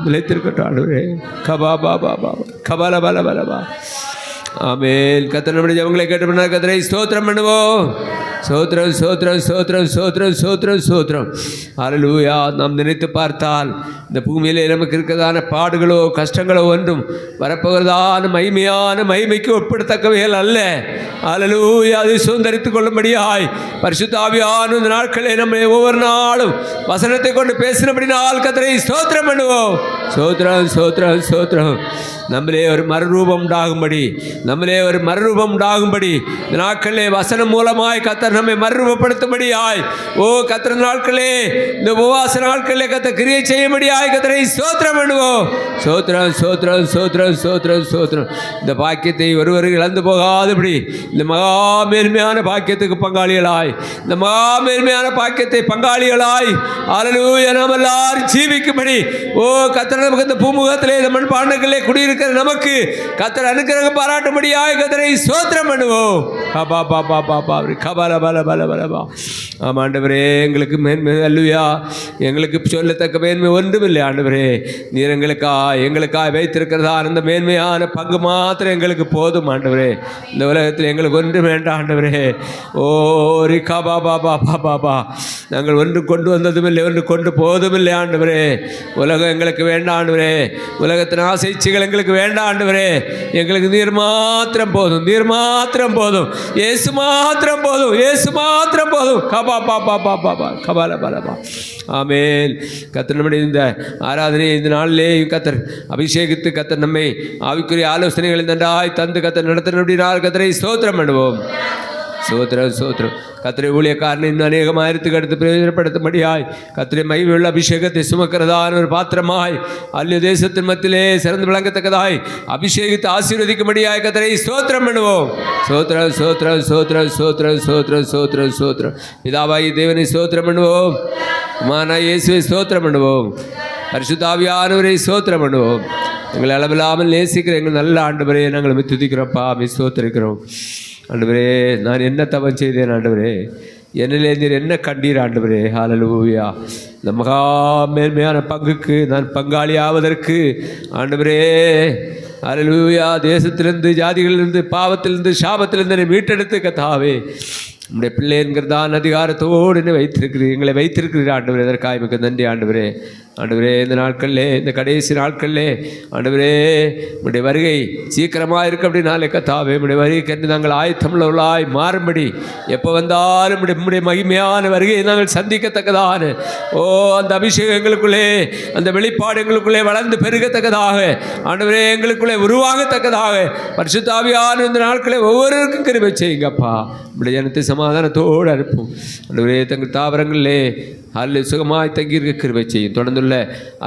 நிலைத்திருக்கட்டும் ஆண்டவரே. கபா பாபா பாபா கபல பல பலபா. ஆமென். கர்த்தர் நம்முடைய ஜெபங்களை கேட்டு கர்த்தரை ஸ்தோத்திரம் பண்ணுவோம். சோத்ரம் சோத்ரம் சோத்ரம் சோத்ரம் சோத்ரம் சோத்ரம். ஹல்லேலூயா. நாம் நினைத்து பார்த்தால் இந்த பூமியிலே நமக்கு இருக்கிறதான பாடுகளோ கஷ்டங்களோ ஒன்றும் வரப்போகிறதான மகிமைக்கு ஒப்பிடத்தக்கவைகள் அல்ல. ஹல்லேலூயா. அதை சுதந்தரித்துக் கொள்ளும்படியாய் பரிசுத்த ஆவியானவர் இந்த நாட்களே நம்ம ஒவ்வொரு நாளும் வசனத்தை கொண்டு பேசினபடினால் கர்த்தரை ஸ்தோத்திரம் பண்ணுவோம். சோத்ரம் சோத்ரம் சோத்ரம். நம்மளே ஒரு மறுரூபம் உண்டாகும்படி இந்த நாட்களே வசனம் மூலமாய் கர்த்தர் நம்மை மறுரூபப்படுத்தும்படியாய் ஓ கர்த்தர் நாட்களே இந்த உபவாச நாட்களே கர்த்தர் கிரியை செய்யும்படியாய் கர்த்தரை ஸ்தோத்திரம் பண்ணுவோம். சோத்ரம் சோத்ரம் சோத்ரம் சோத்ரம் சோத்ரம். இந்த பாக்கியத்தை ஒருவர் இழந்து போகாதபடி இந்த மகா மேன்மையான பாக்கியத்துக்கு பங்காளிகளாய் ஹல்லேலூயா நாம் எல்லாரும் ஜீவிக்கும்படி ஓ கர்த்தர் நமக்கு இந்த பூமுகத்திலே இந்த மண்பாண்டங்களே குடியிருக்கிற நமக்கு கர்த்தர் அனுக்கிரகம் பாராட்டும்படியாய் கர்த்தரை ஸ்தோத்திரம் பண்ணுவோம். பாபா பாபா பாபா கபால ஆமாண்டவரே, எங்களுக்கு மேன்மை அல்லுயா, எங்களுக்கு சொல்லத்தக்க மேன்மை ஒன்றுமில்லை ஆண்டவரே. நீர் எங்களுக்காய் வைத்திருக்கிறதா அந்த மேன்மையான பங்கு மாத்திரம் எங்களுக்கு போதும் ஆண்டவரே. இந்த உலகத்தில் எங்களுக்கு ஒன்று வேண்டாம் ஆண்டவரே. ஓ ரிகா பாபா பாபா பாபா, நாங்கள் ஒன்று கொண்டு வந்ததும் இல்லை, ஒன்று கொண்டு போவதுமில்லை ஆண்டவரே. உலகம் எங்களுக்கு வேண்டாம் ஆண்டவரே, உலகத்தின் ஆசைச்சிகள் எங்களுக்கு வேண்டாம் ஆண்டவரே. எங்களுக்கு நீர் மாத்திரம் போதும், நீர் மாத்திரம் போதும், இயேசு மாத்திரம் போதும், இயேசு மாத்திரம் போதும். கபா பாபா பாபா கபால பலபா. ஆமேன். கர்த்தர் நம்முடைய இந்த ஆராதனை இந்த நாளிலேயும் கர்த்தர் அபிஷேகித்து கர்த்தர் நம்மை ஆவிக்குரிய ஆலோசனைகளை நன்றாய் தந்து கர்த்தர் நடத்தினால் கர்த்தரை ஸ்தோத்திரம் பண்ணுவோம். சோத்திரம் சோத்திரம். கர்த்தரை ஊழியக்காரனை இன்னும் அநேகமாயிரத்துக்கு அடுத்து பிரயோஜனப்படுத்தும்படியாய் கர்த்தரை மகிமையுள்ள அபிஷேகத்தை சுமக்கிறதான ஒரு பாத்திரமாய் அல்ல தேசத்தின் மத்தியிலே சிறந்து விளங்கத்தக்கதாய் அபிஷேகித்து ஆசீர்வதிக்கும்படியாய் கர்த்தரை ஸ்தோத்திரம் பண்ணுவோம். சோத்திரம் சோத்திரம் சோத்திரம் சோத்திரம் சோத்திரம் சோத்திரம் சோத்திரம். பிதாவாகி தேவனை ஸ்தோத்திரம் பண்ணுவோம். குமாரனாகிய இயேசுவை ஸ்தோத்திரம் பண்ணுவோம். பரிசுத்த ஆவியானவரை ஸ்தோத்திரம் பண்ணுவோம். எங்களை அளவில்லாமல் நேசிக்கிற எங்கள் நல்ல ஆண்டவரே, நாங்கள் துதிக்கிறோம்ப்பா, ஸ்தோத்திரிக்கிறோம். ஆண்டவரே, நான் என்ன தவம் செய்தேன் ஆண்டவரே, என்னிலே நீர் என்ன கண்டீர் ஆண்டவரே. ஹல்லேலூயா. இந்த மகா மேன்மையான பங்குக்கு நான் பங்காளி ஆவதற்கு ஆண்டவரே, ஹல்லேலூயா, தேசத்திலிருந்து ஜாதிகளிலிருந்து பாவத்திலிருந்து சாபத்திலிருந்து என்னை மீட்டெடுத்து கர்த்தாவே நம்முடைய பிள்ளை என்கிறதான் அதிகாரத்தோடு என்னை எங்களை வைத்திருக்கிறீர் ஆண்டவரே. அதற்காக மிக நன்றி ஆண்டவரே. ஆண்டவரே, இந்த நாட்களிலே, இந்த கடைசி நாட்களிலே ஆண்டவரே, உடைய வருகை சீக்கிரமாக இருக்க அப்படின்னாலே கர்த்தாவே, உடைய வருகைக்கு நாங்கள் ஆயத்தமுள்ளவர்களாய் மாறும்படி எப்போ வந்தாலும் உடைய மகிமையான வருகையை நாங்கள் சந்திக்கத்தக்கதான அந்த அபிஷேகங்களுக்குள்ளே, அந்த வெளிப்பாடுகளுக்குள்ளே வளர்ந்து பெருகத்தக்கதாக ஆண்டவரே, எங்களுக்குள்ளே உருவாகத்தக்கதாக பரிசுத்த ஆவியான இந்த நாட்களை ஒவ்வொருவருக்கும் கிருபை செய்யுங்கப்பா. உடைய ஜனத்தை சமாதானத்தோடு அனுப்பும் ஆண்டவரே. தங்கள் தாவரங்களிலே அல்ல சுகமாய் தங்கியிருக்க கிருபை செய்யும். தொடர்ந்துள்ள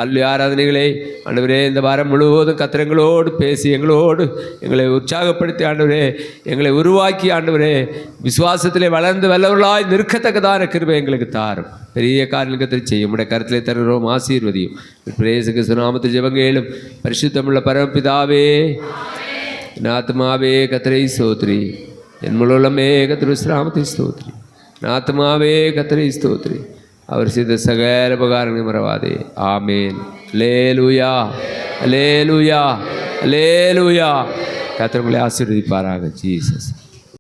அல்ல ஆராதனைகளை ஆண்டவரே இந்த வாரம் முழுவதும் கத்திரங்களோடு பேசி எங்களை உற்சாகப்படுத்தி ஆண்டவரே, எங்களை உருவாக்கி ஆண்டவரே, விசுவாசத்திலே வளர்ந்து வல்லவர்களாய் நிற்கத்தக்கதான கிருபை எங்களுக்கு தாரும். பெரிய காரியத்தை செய்யும். உடைய கருத்திலே தருகிறோம், ஆசீர்வதியும். பிரேசுக்கு சுனாமத்தில் ஜெபங்கேளும். பரிசுத்தமுள்ள பரமபிதாவே, என் ஆத்மாவே கர்த்தரை ஸ்தோத்திரி, என் முழுமே கர்த்தர் விஸ்ராமத்தை ஸ்தோத்திரி. என் ஆத்மாவே கர்த்தரை ஸ்தோத்திரி, அவர் செய்த சகல உபகாரங்களை மறவாதே. ஆமேன். அல்லேலூயா அல்லேலூயா அல்லேலூயா. கர்த்தர் உங்களை ஆசீர்வதிப்பாராக. ஜீசஸ்.